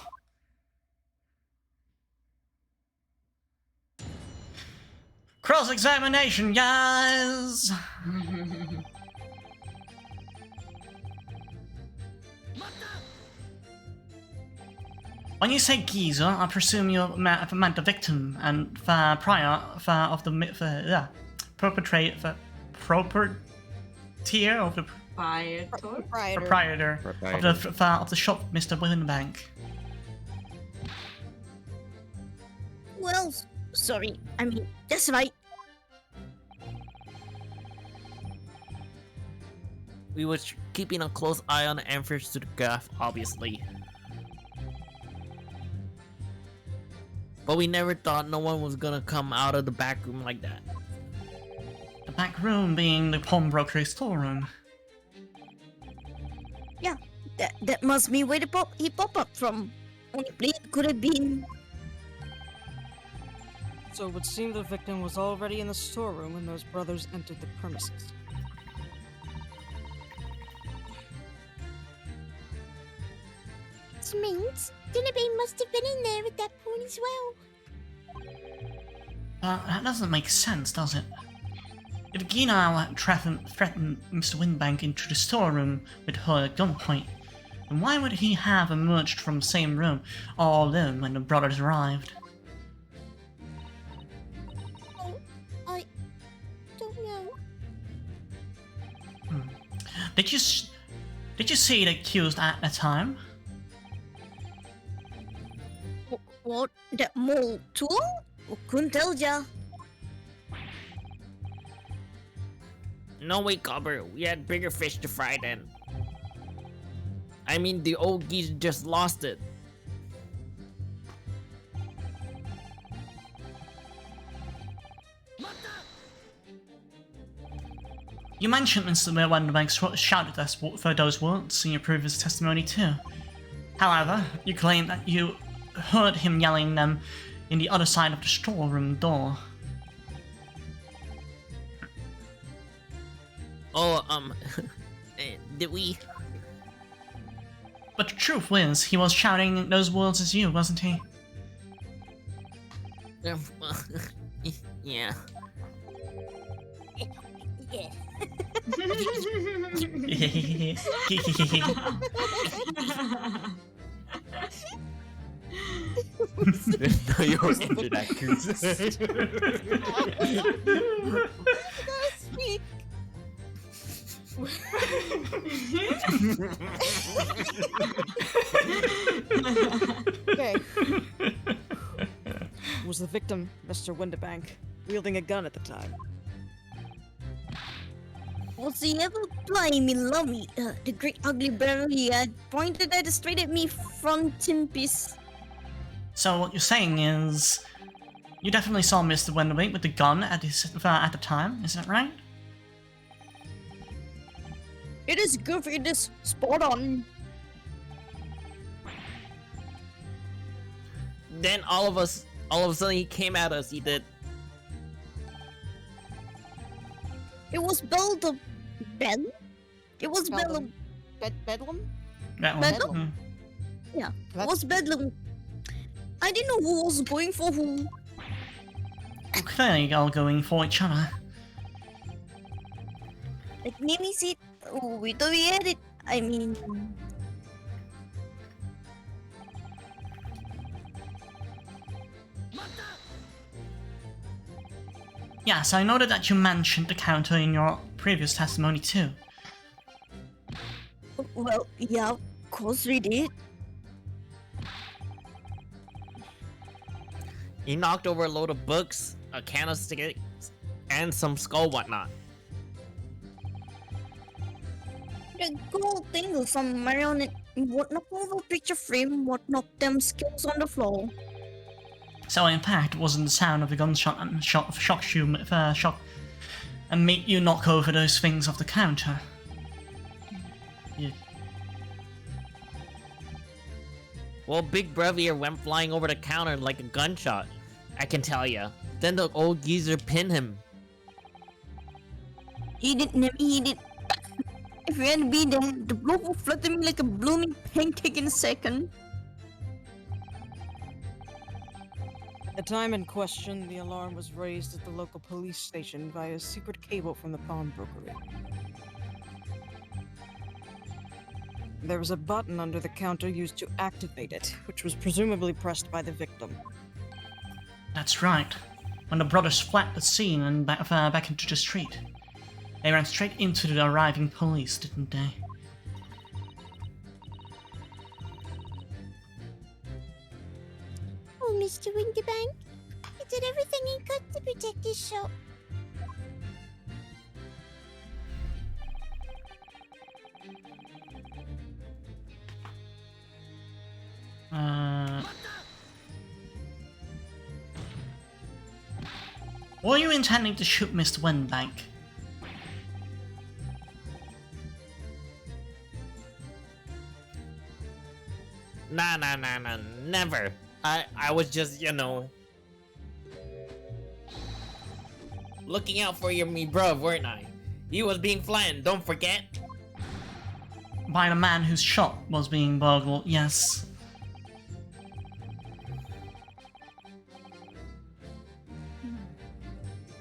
A: Cross-examination, guys! When you say geezer, I presume you meant the victim and the perpetrator of the proprietor of the shop, Mr. Willenbank.
H: Well, sorry, I mean, that's right.
C: We was keeping a close eye on the entrance to the gaff, obviously. But we never thought no one was gonna come out of the back room like that.
A: The back room being the pawnbroker's storeroom.
H: Yeah, that must be where he pop up from. Only place it could have been.
E: So it would seem the victim was already in the storeroom when those brothers entered the premises.
B: Which means Dinnerbean must have been in there at that point as well.
A: That doesn't make sense, does it? If Gina threatened Mr. Windbank into the storeroom with her at gunpoint, then why would he have emerged from the same room all alone when the brothers arrived?
B: Oh, I don't know.
A: Did you see the accused at the time?
H: What? That mole too? Couldn't tell ya.
C: No way, Cobber. We had bigger fish to fry then. I mean, the old geese just lost it.
A: You mentioned Mr. Windbank shouted us for those words in your previous testimony too. However, you claim that you heard him yelling them in the other side of the storeroom door.
C: Oh, did we?
A: But the truth is, he was shouting those words as you, wasn't he?
C: Yeah.
B: Yeah.
C: No, you were injured, actors.
B: Speak.
E: Okay. Was the victim Mr. Windebank wielding a gun at the time?
H: Was he ever playing me lummy? The great ugly bear he had pointed at straight at me from Timpis.
F: So what you're saying is, you definitely saw Mr. Wenderwink with the gun at the time, is that right?
H: It is good. It is spot on.
C: Then all of a sudden he came at us. He did.
H: It was Bellum. Ben? It was Bellum.
E: Bedlam?
F: That one.
H: Bedlam?
F: Mm.
H: Yeah, it
E: That's-
H: was Bedlam. I didn't know who was going for who.
F: We're clearly all going for each other.
H: Like, Mimi said, we thought we had it. I mean,
F: Yes, I noted that you mentioned the counter in your previous testimony too.
H: well, yeah, of course we did.
C: He knocked over a load of books, a candlestick, and some skull whatnot.
H: The gold thing was somewhere on it. What knocked over a picture frame? What knocked them skills on the floor?
F: So in fact, it wasn't the sound of the gunshot and shock and made you knock over those things off the counter. Yeah.
C: Well, Big Brevier went flying over the counter like a gunshot, I can tell ya. Then the old geezer pinned him.
H: He didn't. If we hadn't been there, the bloke would flutter me like a blooming pancake in a second.
E: At the time in question, the alarm was raised at the local police station via a secret cable from the pawnbrokery. There was a button under the counter used to activate it, which was presumably pressed by the victim.
F: That's right. When the brothers fled the scene and back into the street, they ran straight into the arriving police, didn't they?
B: Oh, Mr. Winterbank, he did everything he could to protect his shop.
F: Were you intending to shoot Mr. Windbank?
C: Nah, never. I was just, looking out for me bruv, weren't I? He was being flattened, don't forget.
F: By the man whose shop was being burgled, yes.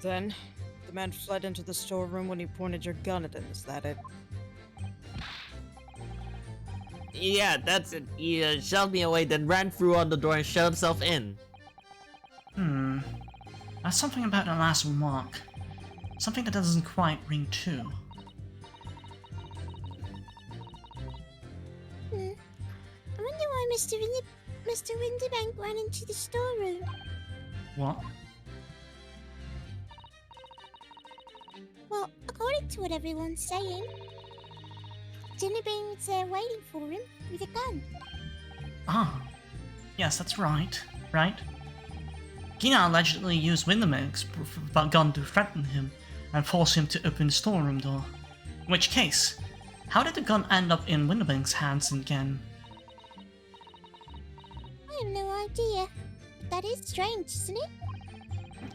E: Then, the man fled into the storeroom when you pointed your gun at him, is that it?
C: Yeah, that's it. He shoved me away, then ran through on the door and shut himself in.
F: There's something about the last remark. Something that doesn't quite ring true.
B: I wonder why Mr. Winterbank ran into the storeroom.
F: What?
B: Well, according to what everyone's saying, Dinnerbean was there waiting for him with a gun.
F: Ah. Yes, that's right. Right? Gina allegedly used Winderbank's gun to threaten him and force him to open the storeroom door. In which case, how did the gun end up in Winderbank's hands again?
B: I have no idea. But that is strange, isn't it?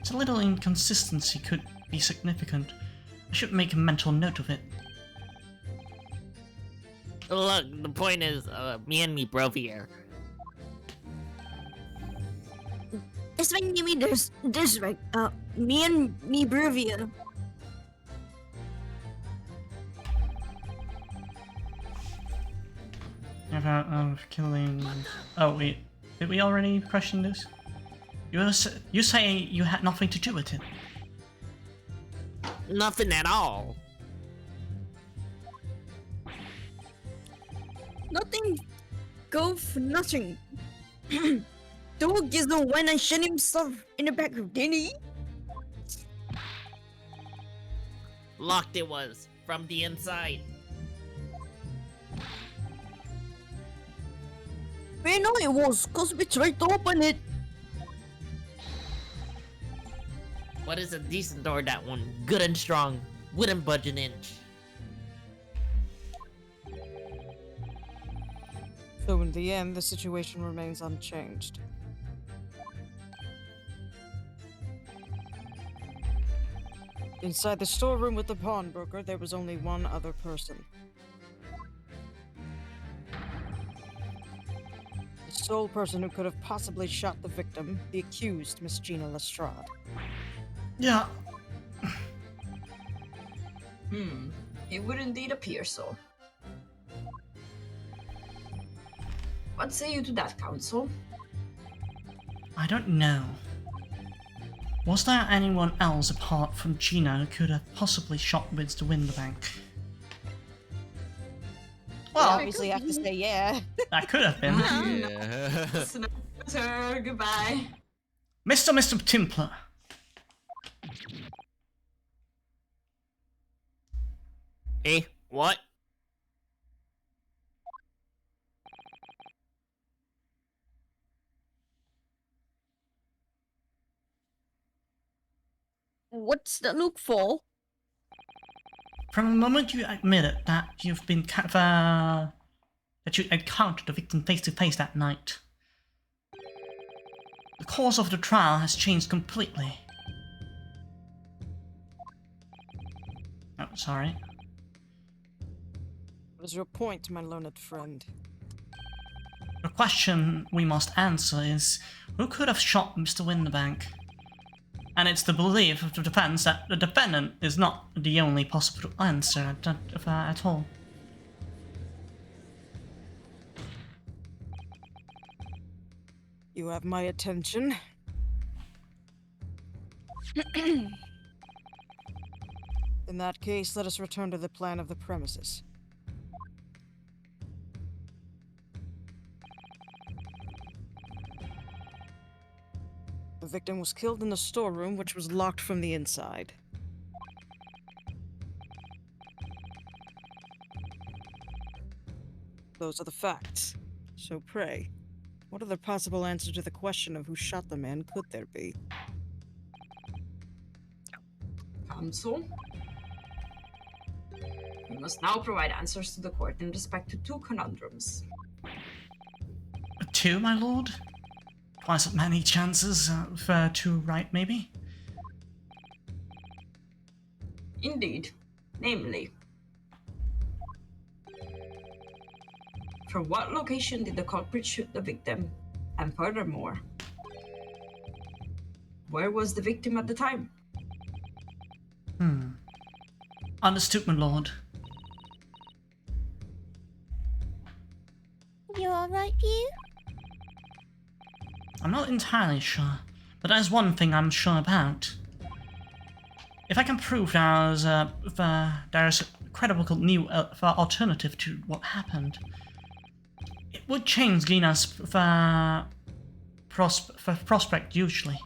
F: It's a little inconsistency could be significant. I should make a mental note of it.
C: Look, the point is, me and me bro here.
H: It's like there's right. Me and me Bruvia.
F: About killing. Oh wait, did we already question this? You say you had nothing to do with it.
C: Nothing at all.
H: Nothing. Go for nothing. Dog is the one and shot himself in the back of Denny.
C: Locked it was. from the inside.
H: We know it was, cause we tried to open it.
C: What is a decent door, that one? Good and strong. Wouldn't budge an inch.
E: So in the end, the situation remains unchanged. Inside the storeroom with the pawnbroker, there was only one other person. The sole person who could have possibly shot the victim, the accused, Miss Gina Lestrade.
A: Yeah.
D: It would indeed appear so. What say you to that, Counsel?
A: I don't know. Was there anyone else apart from Gina who could have possibly shot Mr. Winterbank? Well,
E: Obviously, I have to say yeah.
A: that could have been.
C: Yeah.
D: Sir, goodbye.
A: Mr. Timpler.
C: Eh? What?
H: What's the look for?
A: From the moment you admitted that that you encountered the victim face to face that night, the course of the trial has changed completely. Oh, sorry.
E: What is your point, my learned friend?
A: The question we must answer is, who could have shot Mr. Winterbank? And it's the belief of the defense that the defendant is not the only possible answer at all.
E: You have my attention. In that case, let us return to the plan of the premises. The victim was killed in the storeroom, which was locked from the inside. Those are the facts. So pray, what other possible answer to the question of who shot the man could there be?
D: Counsel? You must now provide answers to the court in respect to two conundrums.
A: Two, my lord? Twice as many chances for two right, maybe?
D: Indeed. Namely, from what location did the culprit shoot the victim? And furthermore, where was the victim at the time?
A: Understood, my lord.
B: You alright, Pew?
A: I'm not entirely sure, but there's one thing I'm sure about. If I can prove there's a credible new alternative to what happened, it would change Gina's prospect hugely.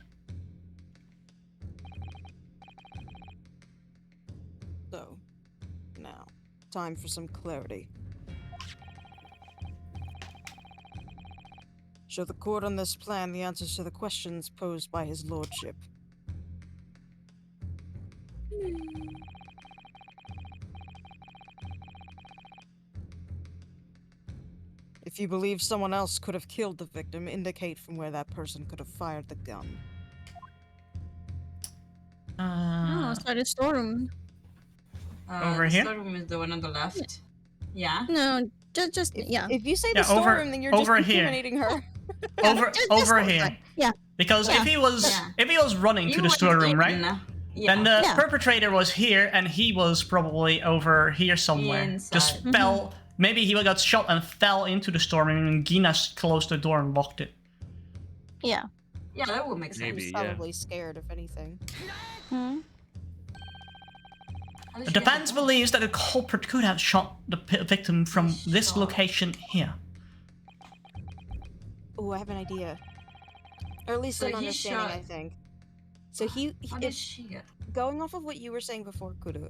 E: So, now, time for some clarity. Show the court on this plan the answers to the questions posed by his lordship. If you believe someone else could have killed the victim, indicate from where that person could have fired the gun.
H: Oh, so the storeroom.
A: Over
D: the
A: here?
D: storeroom is the one on the left. Yeah.
H: No, just yeah.
E: If you say
A: Yeah,
E: the storeroom, then you're just
A: over here.
E: incriminating her.
A: Over here.
H: Yeah.
A: Because
H: Yeah.
A: if he was running to
D: You
A: the
D: went
A: storeroom,
D: in,
A: right?
D: Yeah.
A: Then the
H: Yeah.
A: perpetrator was here, and he was probably over here somewhere.
D: Inside.
A: Just fell. Maybe he got shot and fell into the storeroom, and Gina closed the door and locked it.
H: Yeah.
D: Yeah, that would make sense.
E: He was probably scared, if anything.
H: Hmm.
D: How did
A: The
D: she get
A: defense
D: the gun?
A: believes that the culprit could have shot the victim from this
D: Shot.
A: location here.
E: Oh, I have an idea. Or at least
D: So
E: an
D: he
E: understanding,
D: shot-
E: I think. So he
D: How did
E: if,
D: she get?
E: going off of what you were saying before, Kudu,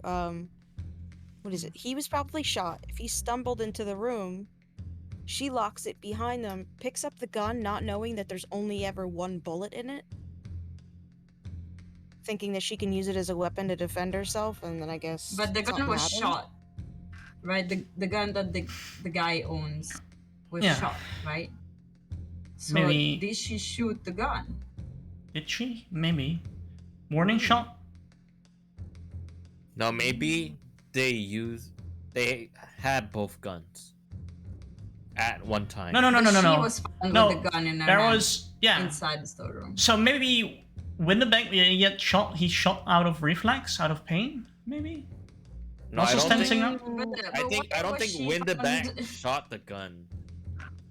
E: What is it? He was probably shot. If he stumbled into the room, she locks it behind them, picks up the gun, not knowing that there's only ever one bullet in it. Thinking that she can use it as a weapon to defend herself, and then I guess.
D: But the gun
E: something
D: was
E: happened.
D: shot, right? The gun that the guy owns was
A: Yeah.
D: shot, right? So
A: Maybe-
D: did she shoot the gun?
A: Did she? Maybe. Warning shot?
C: No, maybe they had both guns at one time.
A: No.
D: But she was found
A: No,
D: with the gun in her
A: There
D: hand
A: was, yeah.
D: inside the storeroom.
A: So maybe when the bank get shot, he shot out of reflex, out of pain, maybe?
C: No,
A: Also
C: I don't
A: tensing
C: think.
A: up?
C: I don't think
D: When
C: Windabank shot the gun.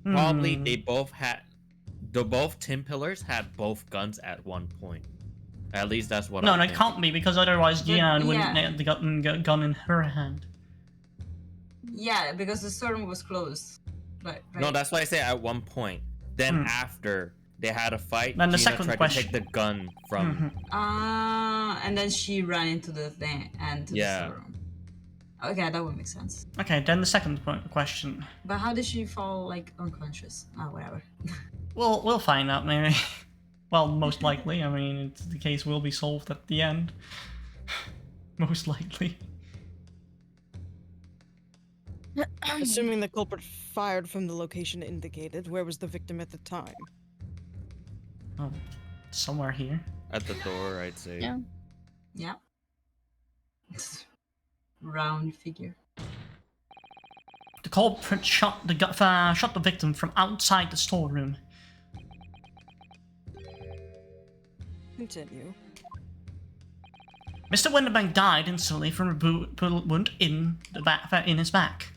C: Probably
A: Hmm.
C: they both had. Both Tin Pillars had both guns at one point. At least that's what.
A: No,
C: I'm
A: it can't be, because otherwise Gina wouldn't
D: yeah.
A: have the gun in her hand.
D: Yeah, because the storeroom was closed. Right.
C: No, that's why I say at one point. Then
A: Hmm.
C: after they had a fight,
A: Then the
C: Gina
A: second
C: tried
A: question.
C: to take the gun from.
A: Mhm.
D: And then she ran into the thing and to the
C: Yeah.
D: storeroom. Okay, that would make sense.
A: Okay, then the second question.
D: But how did she fall like unconscious? Oh, whatever.
A: We'll find out, maybe. Well, most likely. I mean, the case will be solved at the end. Most likely.
E: Assuming the culprit fired from the location indicated, where was the victim at the time?
A: Oh, somewhere here.
C: At the door, I'd say.
G: Yeah.
D: Yeah. Round figure.
A: The culprit shot the victim from outside the storeroom.
E: Continue.
A: Mr. Winterbank died instantly from a bullet wound in his back.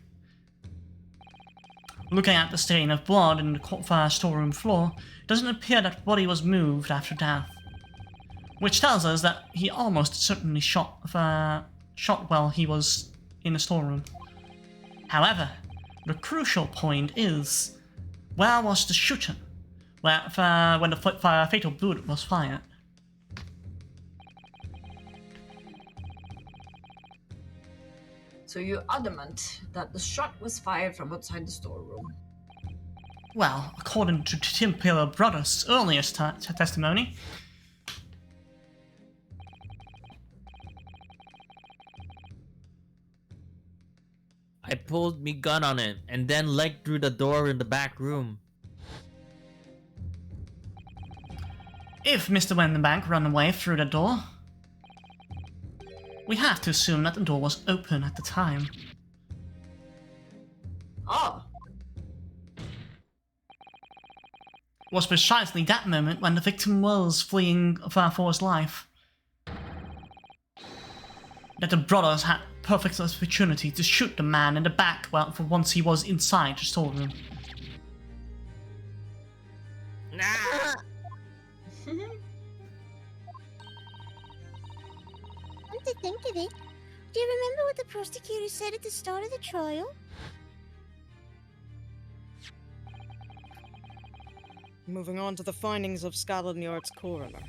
A: Looking at the stain of blood in the storeroom floor, it doesn't appear that the body was moved after death, which tells us that he almost certainly shot while he was in the storeroom. However, the crucial point is, where was the shooter when the fatal bullet was fired?
D: So you're adamant that the shot was fired from outside the storeroom.
A: Well, according to Tim Pillar Brothers' earliest testimony,
C: I pulled me gun on it and then legged through the door in the back room.
A: if Mr. Winterbank ran away through the door, we have to assume that the door was open at the time.
D: Oh,
A: It was precisely that moment when the victim was fleeing for his life that the brothers had perfect opportunity to shoot the man in the back for once he was inside the storeroom.
C: Nah.
B: Come to think of it, do you remember what the prosecutor said at the start of the trial?
E: Moving on to the findings of Scotland Yard's coroner.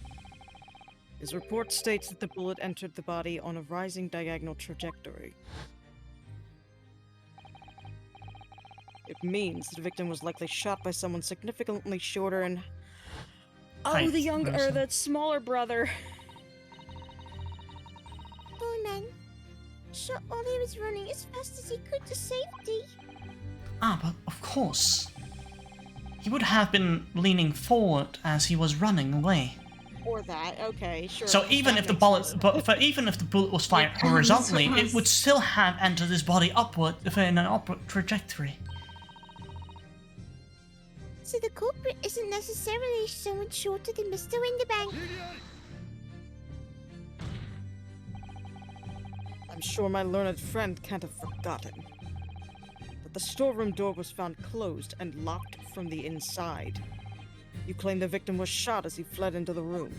E: His report states that the bullet entered the body on a rising diagonal trajectory. It means the victim was likely shot by someone significantly shorter and... Oh,
A: Right,
E: the younger,
A: Madison.
E: that smaller brother.
B: Poor man. Shot while he was running as fast as he could to safety.
A: Ah, but of course. He would have been leaning forward as he was running away.
E: Or that, okay, sure.
A: So even
E: that
A: if the
E: makes
A: bullet,
E: more sense.
A: even if the bullet was fired
D: Yeah,
A: horizontally,
D: that's what I
A: it
D: was-
A: would still have entered his body upward in an upward trajectory.
B: So the culprit isn't necessarily someone shorter than Mr. Winterbank.
E: I'm sure my learned friend can't have forgotten. But the storeroom door was found closed and locked from the inside. You claim the victim was shot as he fled into the room.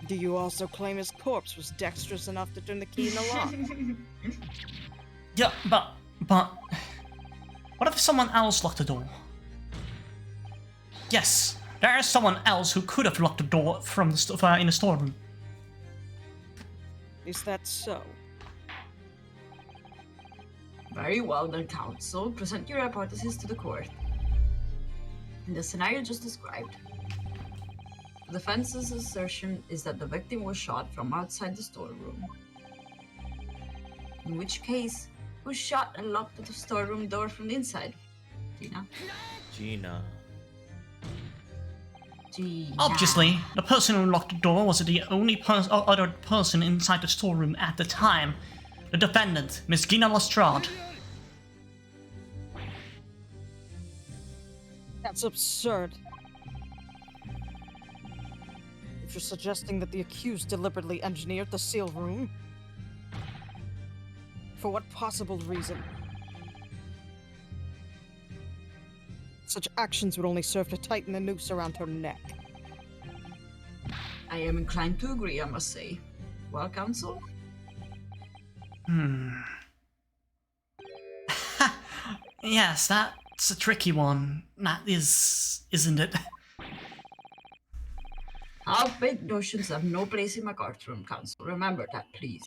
E: Do you also claim his corpse was dexterous enough to turn the key in the lock?
A: Yeah, but what if someone else locked the door? Yes, there is someone else who could have locked the door from the in the storeroom.
E: Is that so?
D: Very well then, counsel. Present your hypothesis to the court. In the scenario just described, the defense's assertion is that the victim was shot from outside the storeroom. In which case, who shot and locked the storeroom door from the inside? Gina?
C: Gina.
D: Gina.
A: Obviously, the person who locked the door was the only other person inside the storeroom at the time. The defendant, Miss Gina Lestrade.
E: That's absurd. If you're suggesting that the accused deliberately engineered the seal room, for what possible reason? Such actions would only serve to tighten the noose around her neck.
D: I am inclined to agree, I must say. Well, counsel?
A: Yes, that's a tricky one. That is, isn't it?
D: Half baked notions have no place in my courtroom, counsel. Remember that, please.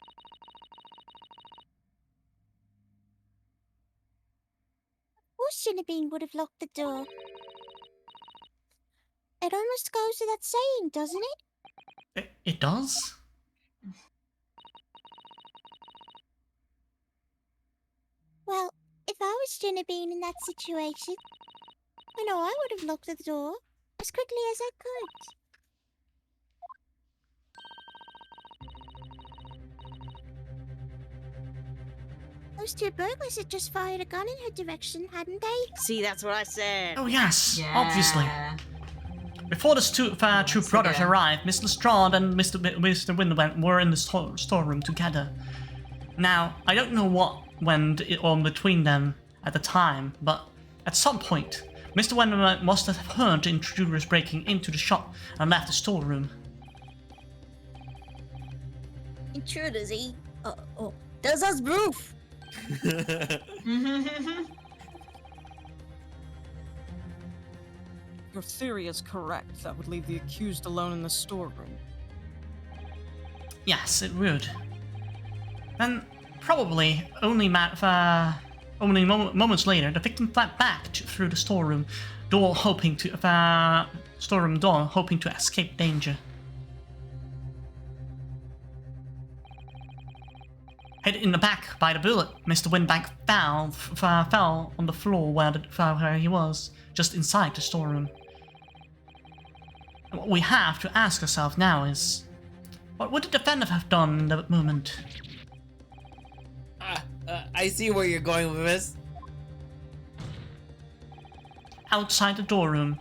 B: Who Cinnabine would have locked the door? It almost goes without saying, doesn't it?
A: It does?
B: Well, if I was Cinnabine in that situation, I know I would have locked the door as quickly as I could. Those two burglars had just fired a gun in her direction, hadn't they?
H: See, that's what I said.
A: Oh yes,
D: Yeah.
A: obviously. Before the two brothers
D: again.
A: arrived, Miss Lestrade and Mr. Winterbank were in the storeroom together. Now, I don't know what went on between them at the time, but at some point, Mr. Winterbank must have heard the intruders breaking into the shop and left the storeroom.
H: Intruders, eh? There's us proof!
E: Your theory is correct. That would leave the accused alone in the storeroom.
A: Yes, it would. Then, probably, only moments later, the victim fled back through the storeroom door, hoping to escape danger. Hit in the back by the bullet, Mr. Winbank fell on the floor where he was, just inside the storeroom. And what we have to ask ourselves now is, what would the defendant have done in that moment?
C: I see where you're going with this.
A: Outside the doorroom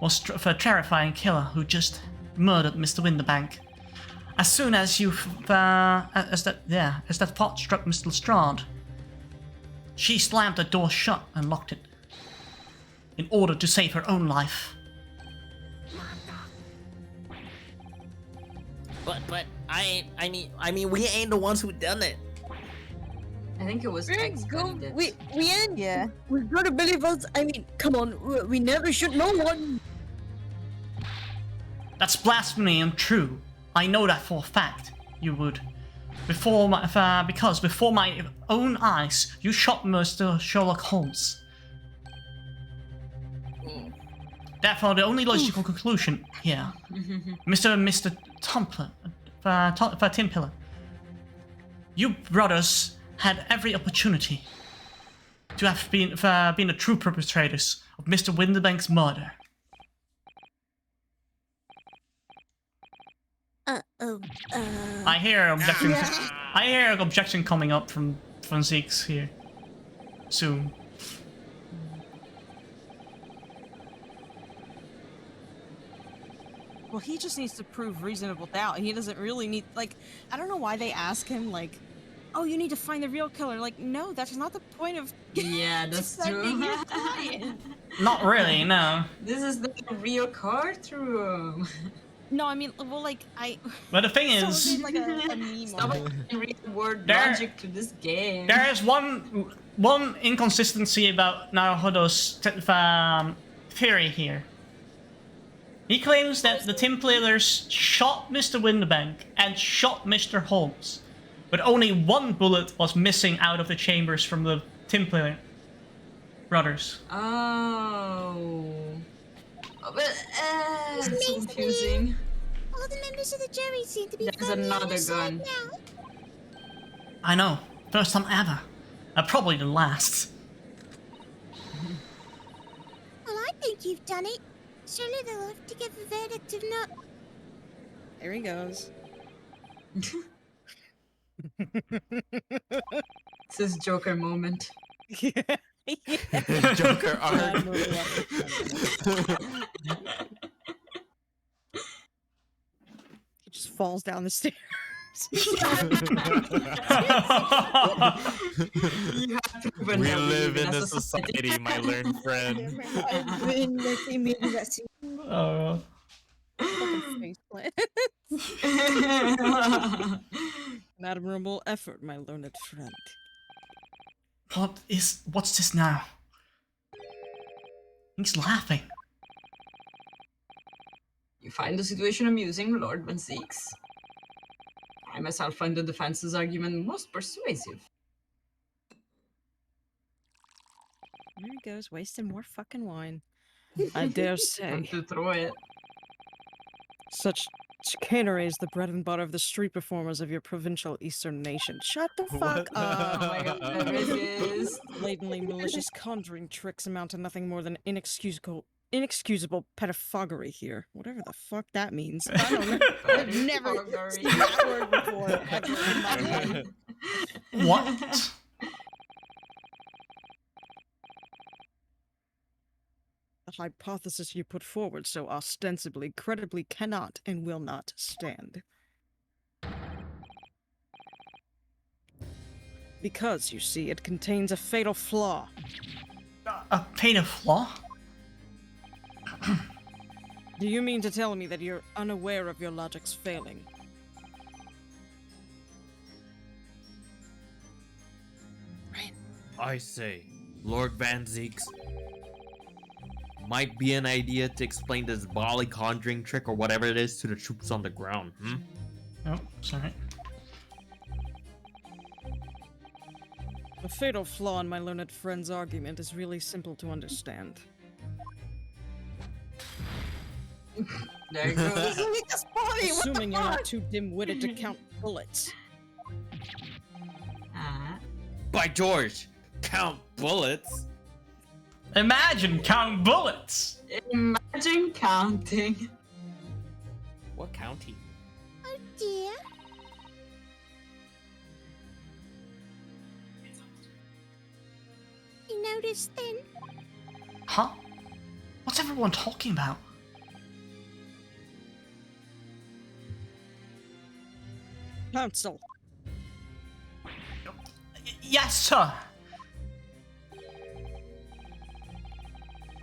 A: was a terrifying killer who just murdered Mr. Winterbank. As soon as that thought struck Miss Lestrade, she slammed the door shut and locked it, in order to save her own life.
C: But I mean we ain't the ones who done it.
D: I think it was ex-candidate.
H: We ain't.
E: Yeah.
H: We've got to believe us. I mean, come on. We never should know one.
A: That's blasphemy and true. I know that for a fact. You would. Because before my own eyes, you shot Mr. Sherlock Holmes. Therefore, the only logical conclusion here, Mr. Timpler, you brothers had every opportunity to have been the true perpetrators of Mr. Winterbank's murder. I hear objection. I hear an objection coming up from Zeke's here soon.
E: Well, he just needs to prove reasonable doubt. He doesn't really need, like, I don't know why they ask him, like, oh, you need to find the real killer. Like, no, that's not the point of
D: Yeah, that's
E: defending
D: true.
E: your client.
A: Not really, no.
D: This is the real courtroom.
E: No, I mean, well, like,
A: But the thing
E: someone
A: is,
E: made, like, a meme
D: Stop
E: on it.
D: applying real word
A: There-
D: logic to this game.
A: there is one inconsistency about Naruhodo's theory here. He claims that the Templar's shot Mr. Winterbank and shot Mr. Holmes, but only one bullet was missing out of the chambers from the Templar brothers.
D: Oh. But, it's
B: Amazing.
D: confusing.
B: All the members of the jury seem to be
D: There's
B: firmly on
D: another
B: your side
D: gun.
B: now.
A: I know. First time ever. Probably the last.
B: Well, I think you've done it. Surely they'll have to give a verdict of not.
E: There he goes.
D: It's his Joker moment.
C: Joker
E: Bad
C: arc.
E: movie after He just falls down the stairs.
D: You have proven
C: We
D: that
C: live
D: live
C: in a society, my learned friend.
H: I've been making maybe that's
A: Oh.
E: Fucking face plant. An admirable effort, my learned friend.
A: What's this now? He's laughing.
D: You find the situation amusing, Lord Van Zeeks. I myself find the defense's argument most persuasive.
E: There he goes, wasting more fucking wine. I dare say.
D: Time to throw it.
E: Such chicanery is the bread and butter of the street performers of your provincial eastern nation. Shut the fuck
C: What?
E: up.
D: Oh my god, there it is.
E: Blatantly malicious conjuring tricks amount to nothing more than inexcusable pedophagory here. Whatever the fuck that means. I don't know. I've never seen that word before ever in my life.
A: What?
E: The hypothesis you put forward so ostensibly, credibly cannot and will not stand. Because, you see, it contains a fatal flaw.
A: A fatal flaw?
E: Do you mean to tell me that you're unaware of your logic's failing?
C: I say, Lord Van Zeeks, might be an idea to explain this volley conjuring trick or whatever it is to the troops on the ground, hmm?
A: Oh, sorry.
E: The fatal flaw in my learned friend's argument is really simple to understand.
D: There it goes.
E: Assuming you're not too dim-witted to count bullets.
C: By George, count bullets?
A: Imagine counting bullets!
D: Imagine counting.
C: What county?
B: Oh dear. You noticed then?
A: Huh? What's everyone talking about?
E: Counsel,
A: Yes, sir!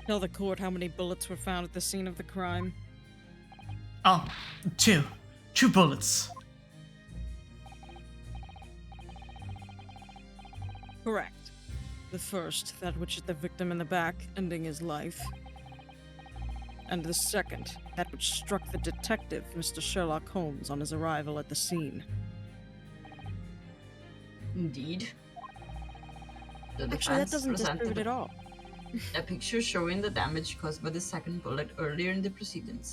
E: tell the court how many bullets were found at the scene of the crime.
A: Oh, two. 2 bullets.
E: Correct. The first, that which hit the victim in the back, ending his life. And the second, that which struck the detective, Mr. Sherlock Holmes, on his arrival at the scene.
D: Indeed. The
E: Actually, that
D: defense
E: doesn't disprove
D: presented
E: it at all.
D: a picture showing the damage caused by the second bullet earlier in the proceedings.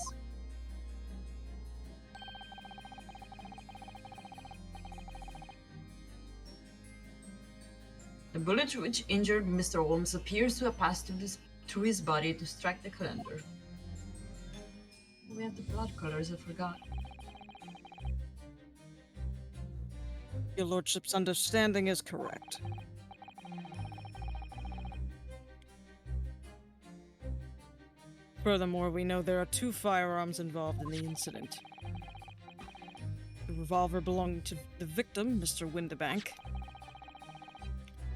D: The bullet which injured Mr. Holmes appears to have passed through his body to strike the calendar. We have the blood colors, I forgot.
E: Your lordship's understanding is correct. Furthermore, we know there are 2 firearms involved in the incident. The revolver belonging to the victim, Mr. Windibank,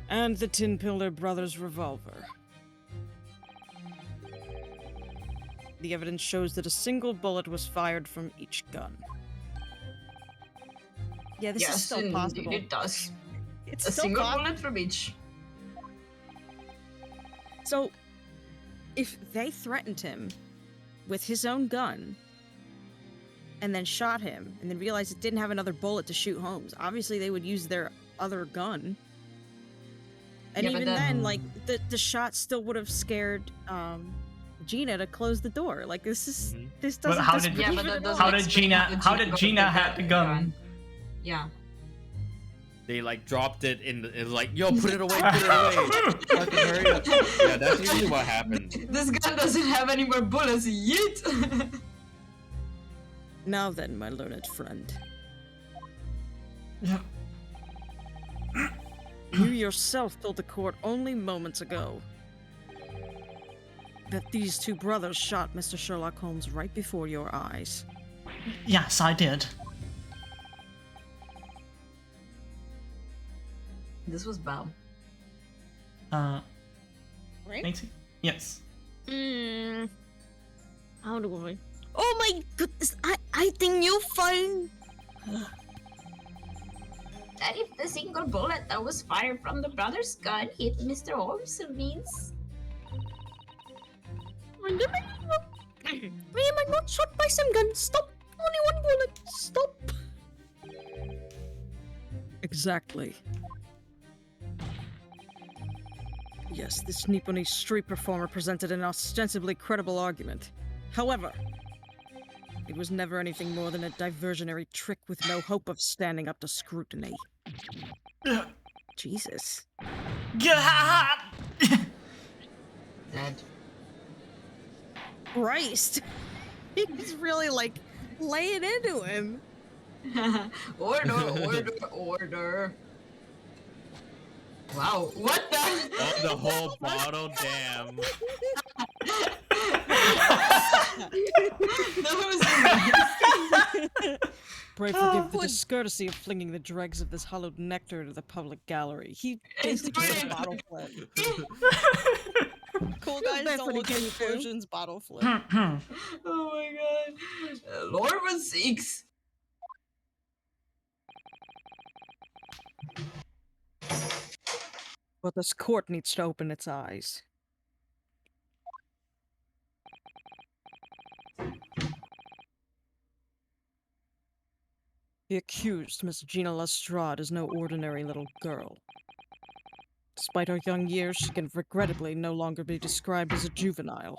E: and the Tin Pillar brothers' revolver. The evidence shows that a single bullet was fired from each gun. Yeah, this is
D: Yes,
E: still
D: indeed
E: possible.
D: it does.
E: It's
D: A
E: still
D: single
E: possible.
D: bullet from each.
E: So, if they threatened him with his own gun and then shot him and then realized it didn't have another bullet to shoot Holmes, obviously they would use their other gun. And
D: Yeah, but
E: even then,
D: then-
E: like the shot still would have scared Gina to close the door. Like this is
C: Mhm.
E: this
A: But
E: doesn't.
A: how
E: disprove
A: did-
D: Yeah, but
E: it
D: that
E: at
D: doesn't
E: all.
A: How did
D: explain
A: Gina
D: got
A: have the gun?
D: Yeah.
C: They like dropped it in. It's like, yo, put it away, put it away. Fucking hurry up. Yeah, that's usually what happens.
D: This gun doesn't have any more bullets yet.
E: Now then, my learned friend,
A: Yeah.
E: you yourself told the court only moments ago that these two brothers shot Mr. Sherlock Holmes right before your eyes.
A: Yes, I did.
D: This was bad.
E: Right?
A: Macy? Yes.
H: How do I? Oh my goodness! I think you found.
D: That if the single bullet that was fired from the brother's gun hit Mr. Holmes, it means
H: Why am I not shot by some gun? Stop! Only one bullet. Stop!
E: Exactly. Yes, this Nipponi street performer presented an ostensibly credible argument. However, it was never anything more than a diversionary trick with no hope of standing up to scrutiny. Jesus.
A: God!
D: dead.
E: Christ! He's really like laying into him.
D: Order. Wow, what the?
C: Oh, the whole bottle, damn.
D: That was amazing.
E: Pray forgive the discourtesy of flinging the dregs of this hollowed nectar into the public gallery. He
D: It's
E: basically did a
D: fine.
E: bottle flip.
I: Cool
E: Feel
I: guys
E: bad
I: don't
E: for the
I: look at
E: game too.
I: versions bottle flip.
D: Oh my god. Lord was 6.
E: But this court needs to open its eyes. The accused, Miss Gina Lestrade, is no ordinary little girl. Despite her young years, she can regrettably no longer be described as a juvenile.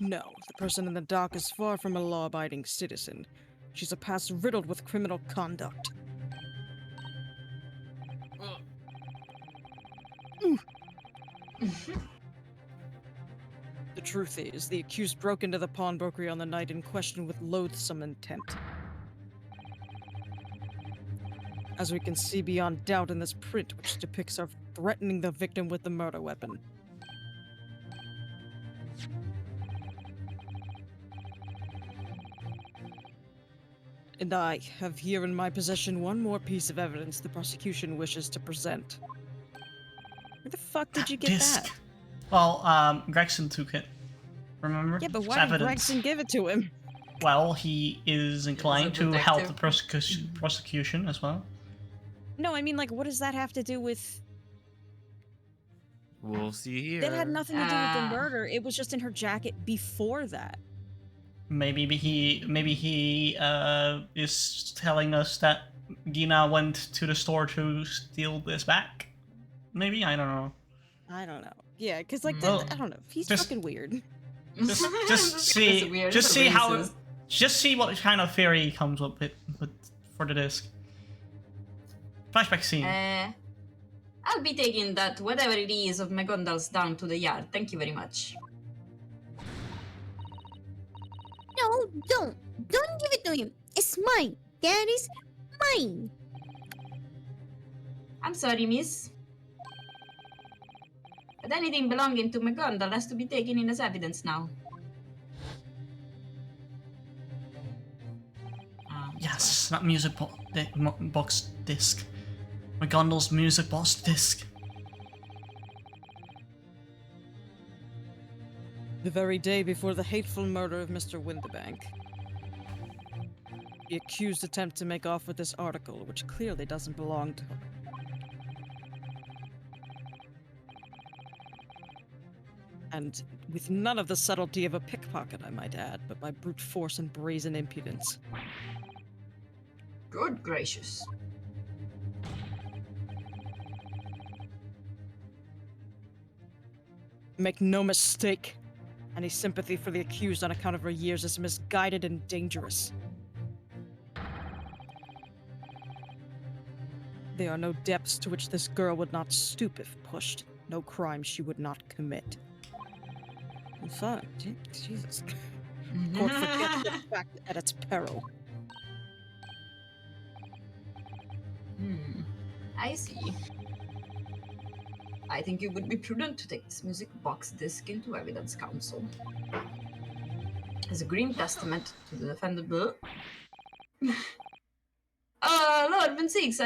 E: No, the person in the dock is far from a law-abiding citizen. She's a past riddled with criminal conduct. The truth is, the accused broke into the pawnbrokery on the night in question with loathsome intent. As we can see beyond doubt in this print, which depicts her threatening the victim with the murder weapon. And I have here in my possession one more piece of evidence the prosecution wishes to present. Where the fuck did you get
A: Disc.
E: that?
A: Well, Gregson took it. Remember?
E: Yeah, but
A: It's
E: why did
A: evidence.
E: Gregson give it to him?
A: Well, he is inclined to help the
D: detective.
A: prosecution as well.
E: No, I mean, like, what does that have to do with...
C: We'll see here.
E: That had nothing to do with the
D: Ah.
E: murder. It was just in her jacket before that.
A: Maybe he is telling us that Gina went to the store to steal this back. Maybe, I don't know.
E: I don't know. Yeah, because, like,
A: Well,
E: I don't know. He's
A: just-
E: fucking weird.
A: Just see,
D: Weird,
A: just
D: it's
A: see how,
D: racist.
A: just see what kind of theory he comes up with for the disc. Flashback scene.
D: I'll be taking that whatever it is of McGondal's down to the yard. Thank you very much.
B: No, don't. Don't give it to him. It's mine. That is mine.
D: I'm sorry, miss. But anything belonging to McGondal has to be taken in as evidence now.
A: Yes, that music box disc. McGondal's music box disc.
E: The very day before the hateful murder of Mr. Winterbank. The accused attempt to make off with this article, which clearly doesn't belong to her. And with none of the subtlety of a pickpocket, I might add, but by brute force and brazen impudence.
D: Good gracious.
E: Make no mistake. Any sympathy for the accused on account of her years is misguided and dangerous. There are no depths to which this girl would not stoop if pushed. No crime she would not commit. In fact, Jesus. Court forgets that fact at its peril.
D: I see. I think it would be prudent to take this music box disc into evidence council. As a green testament to the defendable. Lord Van Six,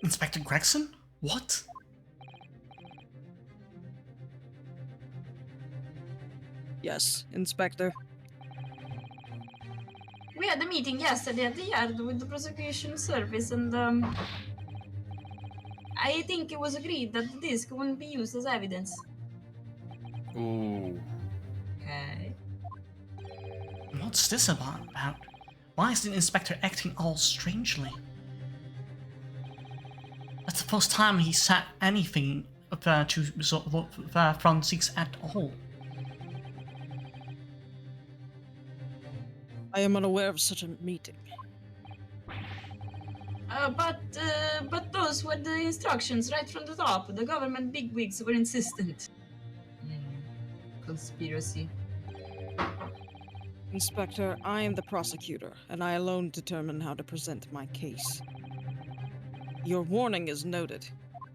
A: Inspector Gregson? What?
E: Yes, Inspector.
D: we had a meeting yesterday at the yard with the prosecution service, and I think it was agreed that the disc wouldn't be used as evidence.
C: Ooh.
D: Okay.
A: What's this about? Why is the inspector acting all strangely? That's the first time he said anything to Francis at all.
E: I am unaware of such a meeting.
D: But those were the instructions right from the top. The government bigwigs were insistent. Conspiracy.
E: Inspector, I am the prosecutor, and I alone determine how to present my case. Your warning is noted.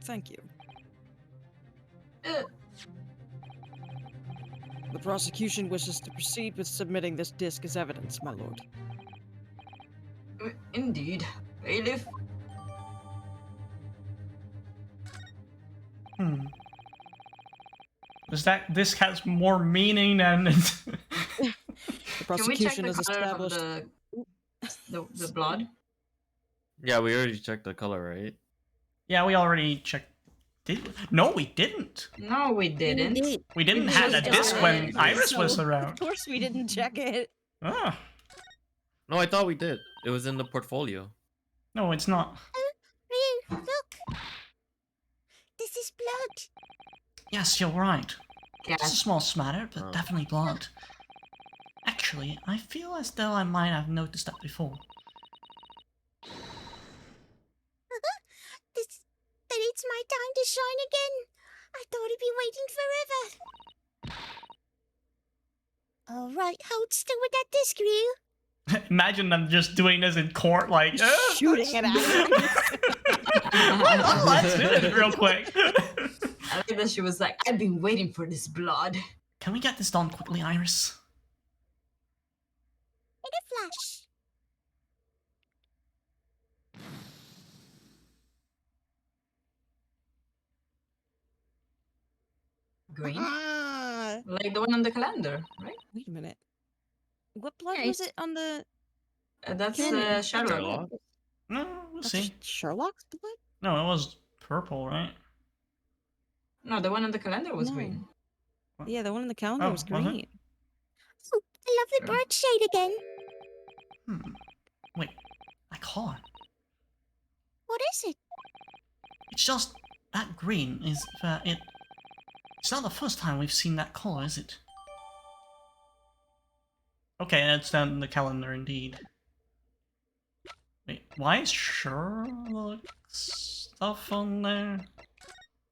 E: Thank you. The prosecution wishes to proceed with submitting this disc as evidence, my lord.
D: Indeed. Bailiff.
A: Does that disc has more meaning than
E: The
D: Can we check
E: prosecution
D: the
E: has
D: color
E: established.
D: of the blood?
C: Yeah, we already checked the color, right?
A: Yeah, we already checked. No, we didn't.
D: No, we didn't.
A: We didn't
H: We
A: have
H: just
A: that disc when
H: died,
A: Iris was
H: so-
A: around.
E: Of course, we didn't check it.
A: Ah,
C: No, I thought we did. It was in the portfolio.
A: no, it's not.
B: Ryu, look! This is blood.
A: Yes, you're right. It's a
D: Yes.
A: small smatter, but
C: Oh.
A: definitely blood. Actually, I feel as though I might have noticed that before.
B: Then it's my time to shine again. I thought I'd be waiting forever. All right, hold still with that disc, Ryu.
A: Imagine them just doing this in court, like
E: Shooting it at him.
A: Oh, let's do this real quick.
D: I like that she was like, I've been waiting for this blood.
A: Can we get this done quickly, Iris?
B: In a flash.
D: Green?
E: Ah,
D: Like the one on the calendar, right?
E: wait a minute. What blood
G: Yeah,
E: was it on the
D: That's
G: Cannon.
D: Sherlock.
C: Sherlock?
A: No, we'll
E: that's
A: see.
E: Sherlock's blood?
A: No, it was purple, right?
D: No, the one on the calendar was
E: No.
D: green.
E: Yeah, the one on the calendar
A: Oh,
E: was
A: was it?
E: green.
B: Oh, I love the bird shade again.
A: Wait, that color.
B: What is it?
A: It's just that green is it. It's not the first time we've seen that color, is it? Okay, that's down the calendar indeed. Wait, why is Sherlock stuff on there?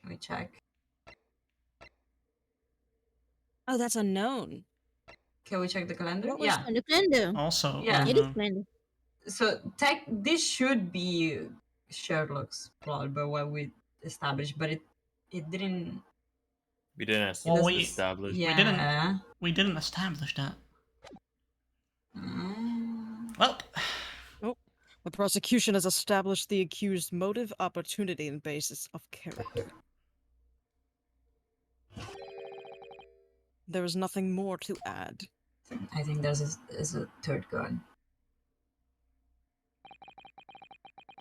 D: Can we check?
E: Oh, that's unknown.
D: Can we check the calendar?
E: What was
D: Yeah.
G: On the calendar.
A: Also,
D: Yeah.
G: It is calendar.
D: So this should be Sherlock's blood, but what we established, but it didn't.
C: We didn't
A: Well, we-
C: establish.
D: Yeah.
A: we didn't establish that.
D: Mm.
A: Well,
E: The prosecution has established the accused's motive, opportunity, and basis of character. There is nothing more to add.
D: I think there's a third gun.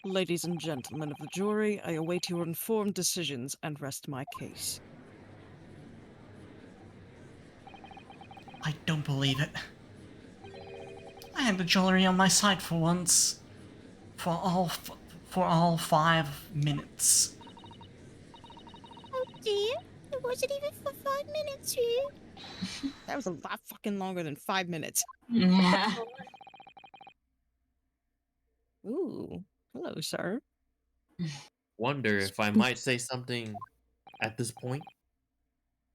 E: Ladies and gentlemen of the jury, I await your informed decisions and rest my case.
A: I don't believe it. I had the jewelry on my side for once. For all 5 minutes.
B: dear. It wasn't even for 5 minutes, dear.
E: That was a lot fucking longer than 5 minutes.
D: Yeah.
E: Ooh, hello, sir.
C: Wonder if I might say something at this point.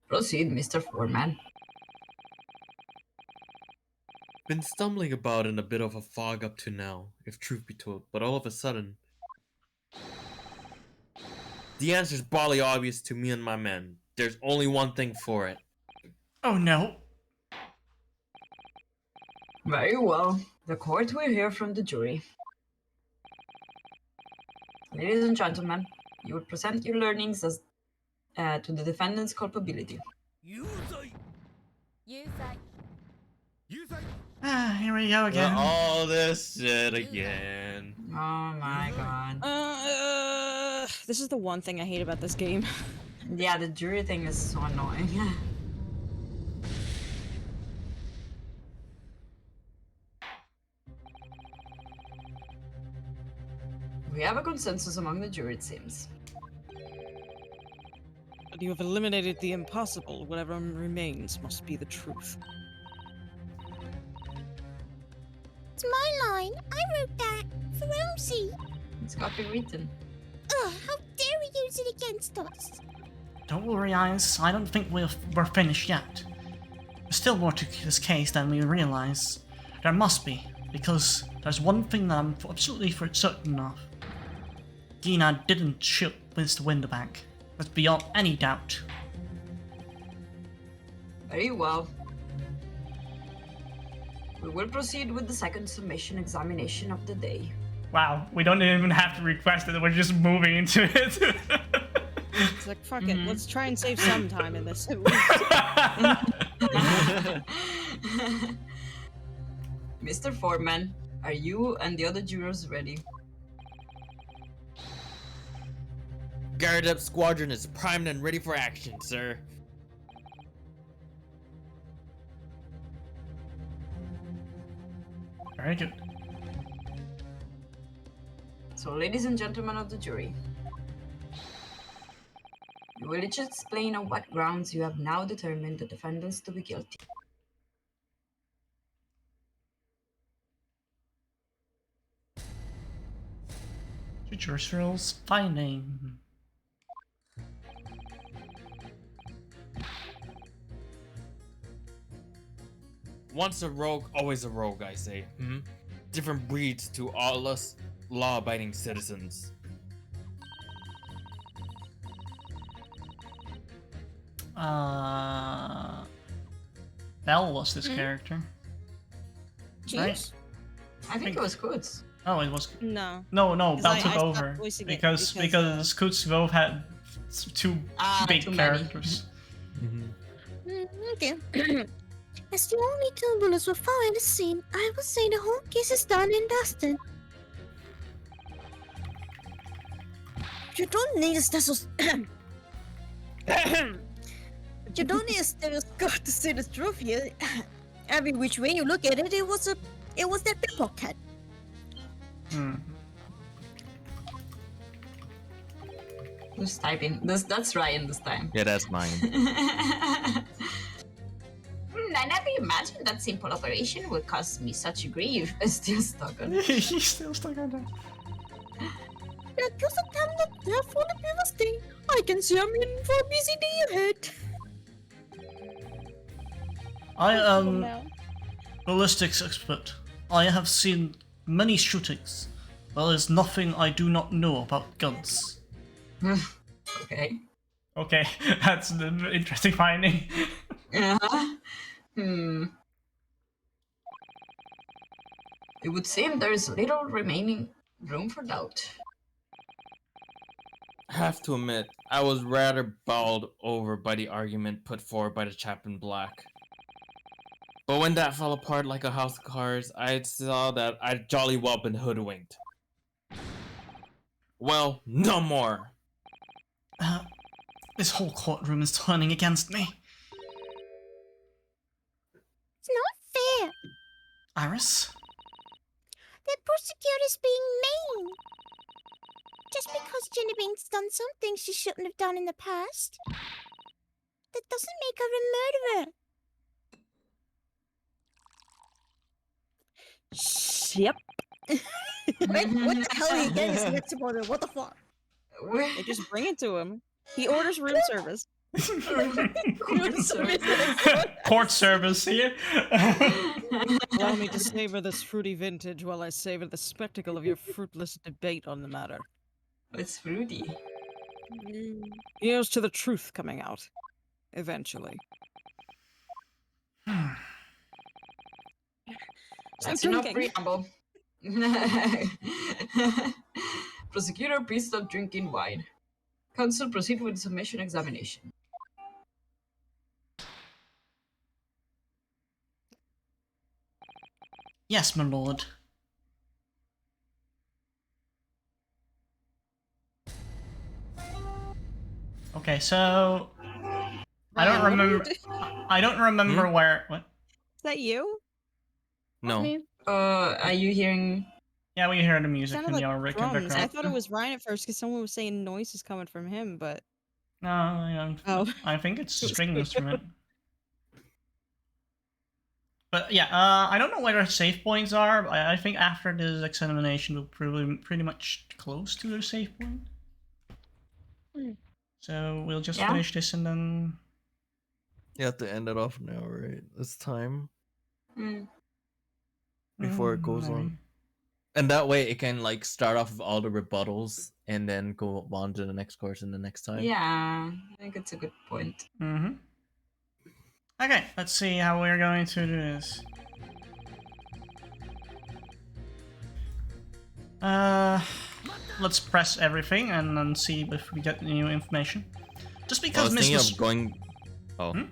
D: Proceed, Mr. Foreman.
C: Been stumbling about in a bit of a fog up to now, if truth be told, but all of a sudden, the answer's barely obvious to me and my men. There's only one thing for it.
A: Oh no.
D: Very well. The court will hear from the jury. Ladies and gentlemen, you will present your learnings as to the defendant's culpability.
A: Ah, here we go again.
C: All this shit again.
D: Oh my god.
E: This is the one thing I hate about this game.
D: Yeah, the jury thing is so annoying. We have a consensus among the jury, it seems.
E: But you have eliminated the impossible. Whatever remains must be the truth.
B: It's my line. I wrote that. For Rosie.
D: It's copywritten.
B: Ugh, how dare you use it against us?
A: Don't worry, Iris. I don't think we're finished yet. There's still more to this case than we realize. There must be, because there's one thing that I'm absolutely for certain of. Gina didn't shoot Mr. Winterbank. That's beyond any doubt.
D: Very well. We will proceed with the second submission examination of the day.
A: Wow, we don't even have to request it, we're just moving into it.
E: It's like, fuck it, let's try and save some time in this.
D: Mr. Foreman, are you and the other jurors ready?
C: Guard up squadron is primed and ready for action, sir.
A: Very good.
D: So, ladies and gentlemen of the jury, you will each explain on what grounds you have now determined the defendants to be guilty.
A: Judicial rules finding.
C: Once a rogue, always a rogue, I say. Different breeds to all us law-abiding citizens.
A: Bell was this character. Right?
D: I think it was Coots.
A: Oh, it was.
E: No.
A: No,
E: Because
A: Bell
E: I
A: took
E: stopped
A: over
E: voicing it
A: because Scoots both had two big
D: too many.
A: characters.
B: Okay. As the only two bullets were found in the scene, I would say the whole case is done and dusted.
H: You don't need a stethoscope. You don't need a stethoscope to see the truth here. Every which way you look at it, it was that pickpocket.
D: Who's typing? That's Ryan this time.
C: Yeah, that's mine.
D: I never imagined that simple operation would cause me such grief. I'm still stuck on it.
A: He's still stuck on that.
H: That was a time not there for the previous day. I can see I'm in for a busy day ahead.
A: I am ballistics expert. I have seen many shootings. But there's nothing I do not know about guns.
D: Okay.
A: Okay, that's an interesting finding.
D: Uh-huh. It would seem there is little remaining room for doubt.
C: Have to admit, I was rather bowled over by the argument put forward by the chap in black. But when that fell apart like a house of cards, I saw that I'd jolly well been hoodwinked. Well, no more!
A: This whole courtroom is turning against me.
B: It's not fair.
A: Iris?
B: The prosecutor's being mean. Just because Ginny Bean's done some things she shouldn't have done in the past, that doesn't make her a murderer.
E: Yep. What the hell are you getting this next supporter? What the fuck? They just bring it to him. He orders room service.
A: Court service here.
E: Allow me to savor this fruity vintage while I savor the spectacle of your fruitless debate on the matter.
D: It's fruity.
E: Here's to the truth coming out. Eventually.
D: That's
E: Stop
D: enough
E: drinking.
D: preamble. Prosecutor, please stop drinking wine. Counsel, proceed with submission examination.
A: Yes, my lord. Okay, so I don't
E: Ryan, what are you
A: remember.
E: doing?
A: I don't remember where. What?
E: Is that you?
C: No.
D: Are you hearing?
A: Yeah, we hear the music
E: Sounded
A: in
E: like
A: the Rick in
E: drums. I
A: background.
E: thought it was Ryan at first because someone was saying noises coming from him, but
A: No,
E: Oh.
A: I think it's a
E: It was
A: string
E: weird.
A: instrument. But yeah, I don't know where the save points are. I think after this examination, we'll probably pretty much close to the save point. So we'll just
D: Yeah.
A: finish this and then.
I: You have to end it off now, right? It's time
D: Hmm.
I: before it goes
A: maybe.
I: on.
C: And that way it can like start off with all the rebuttals and then go on to the next course in the next time.
D: Yeah, I think it's a good point.
A: Mm-hmm. Okay, let's see how we're going to do this. Let's press everything and then see if we get new information. Just
C: I
A: because
C: was thinking
A: Mr.
C: of going. Oh.
A: Hmm?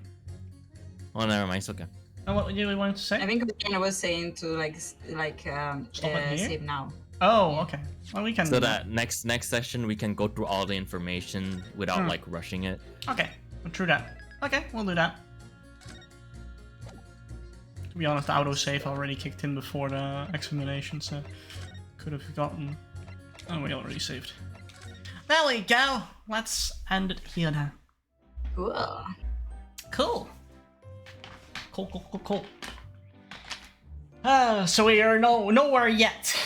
C: Oh, never mind. It's okay.
A: Oh, what do you want to say?
D: I think Bettina was saying to
A: Stop it here?
D: save now.
A: Oh, okay. Well, we can.
C: So that next session we can go through all the information without like rushing it.
A: Okay, true that. Okay, we'll do that. To be honest, the autosave already kicked in before the examination, so could have gotten. Oh, we already saved. There we go. Let's end it here now.
D: Cool.
A: Cool. Cool. So we are nowhere yet.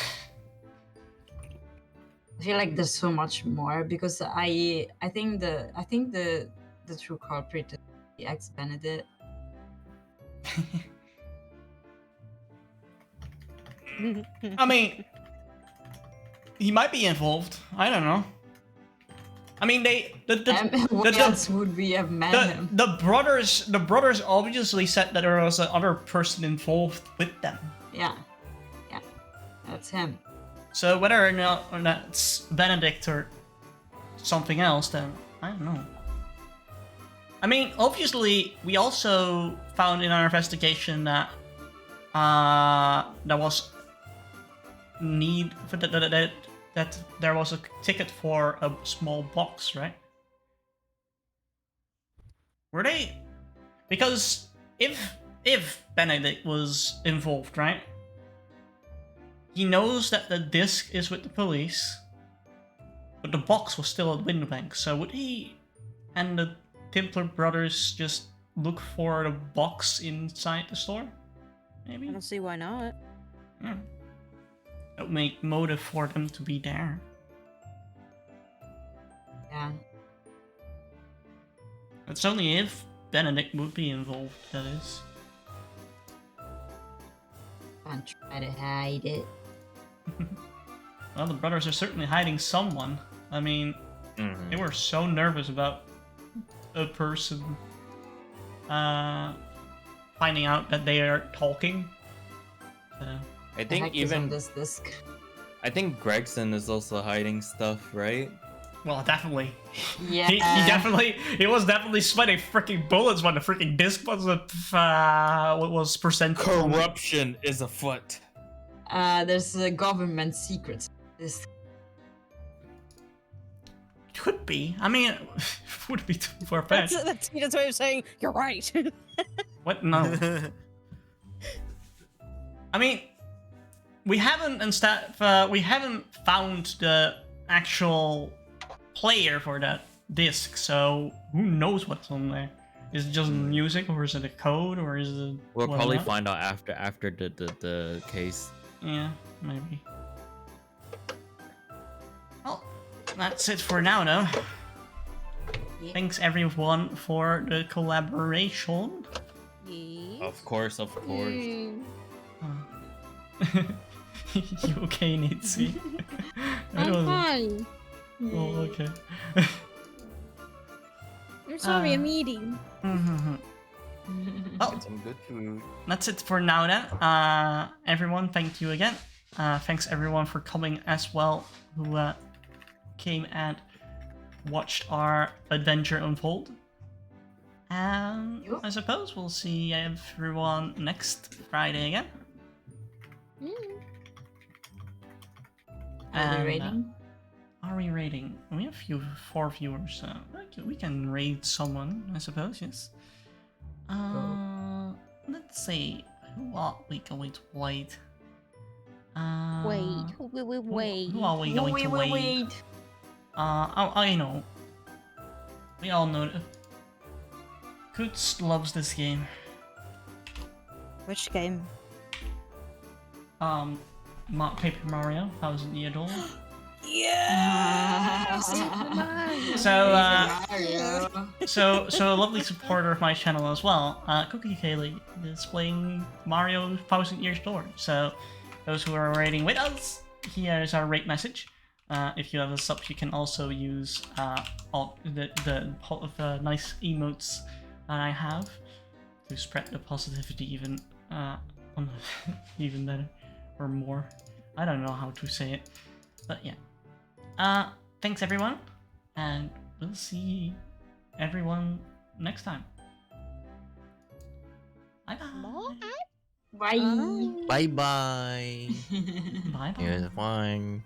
D: I feel like there's so much more because I think the true culprit is the ex Benedict.
A: I mean, he might be involved. I don't know. I mean,
D: What else would we have met him?
A: the brothers obviously said that there was another person involved with them.
D: Yeah, that's him.
A: So whether or not it's Benedict or something else, then I don't know. I mean, obviously, we also found in our investigation that there was need for that there was a ticket for a small box, right? Were they? Because if Benedict was involved, right? He knows that the disc is with the police, but the box was still at Windbank. So would he and the Templar brothers just look for the box inside the store? Maybe?
E: I don't see why not.
A: Yeah. That would make motive for them to be there.
D: Yeah.
A: It's only if Benedict would be involved, that is.
D: Can't try to hide it.
A: Well, the brothers are certainly hiding someone. I mean, they were so nervous about a person finding out that they are talking. So.
C: I
D: The
C: think
D: heck is on
C: even
D: this disc.
C: I think Gregson is also hiding stuff, right?
A: Well, definitely.
D: Yeah.
A: He was definitely sweating freaking bullets when the freaking disc was presented.
C: Corruption is afoot.
D: There's a government secret. This.
A: Could be. I mean, it would be too far-fetched.
E: That's Tina's way of saying you're right.
A: What? No. I mean, we haven't found the actual player for that disc, so who knows what's on there? Is it just music, or is it a code, or is it?
C: We'll
A: what
C: probably
A: else?
C: find out after the case.
A: Yeah, maybe. Well, that's it for now, though.
D: Yeah.
A: Thanks everyone for the collaboration.
C: Of course.
G: Mm,
A: You okay, Nitsi?
G: I'm fine.
A: Oh, okay.
G: I'm sorry, I'm eating.
A: Oh,
I: Get some good food.
A: that's it for now then. Everyone, thank you again. Thanks everyone for coming as well, who came and watched our adventure unfold. And
D: Yup.
A: I suppose we'll see everyone next Friday again.
G: Mm.
D: Are we
A: And,
D: rating?
A: Are we rating? We have 4 viewers, so we can rate someone, I suppose, yes. Let's see. Who are we going to wait?
G: Wait. Wait.
A: Who are we going to wait? I know. We all know that Kutz loves this game.
E: Which game?
A: Paper Mario, Thousand Year Door. So, so a lovely supporter of my channel as well, Cookie Kaylee, is playing Mario 1000 Years Door. So, those who are rating with us, here's our rate message. If you have a sub, you can also use all the nice emotes that I have to spread the positivity even even better or more. I don't know how to say it, but yeah. Thanks everyone, and we'll see everyone next time. Bye bye.
D: Bye.
I: Bye bye.
A: Bye bye.
I: Here's fine.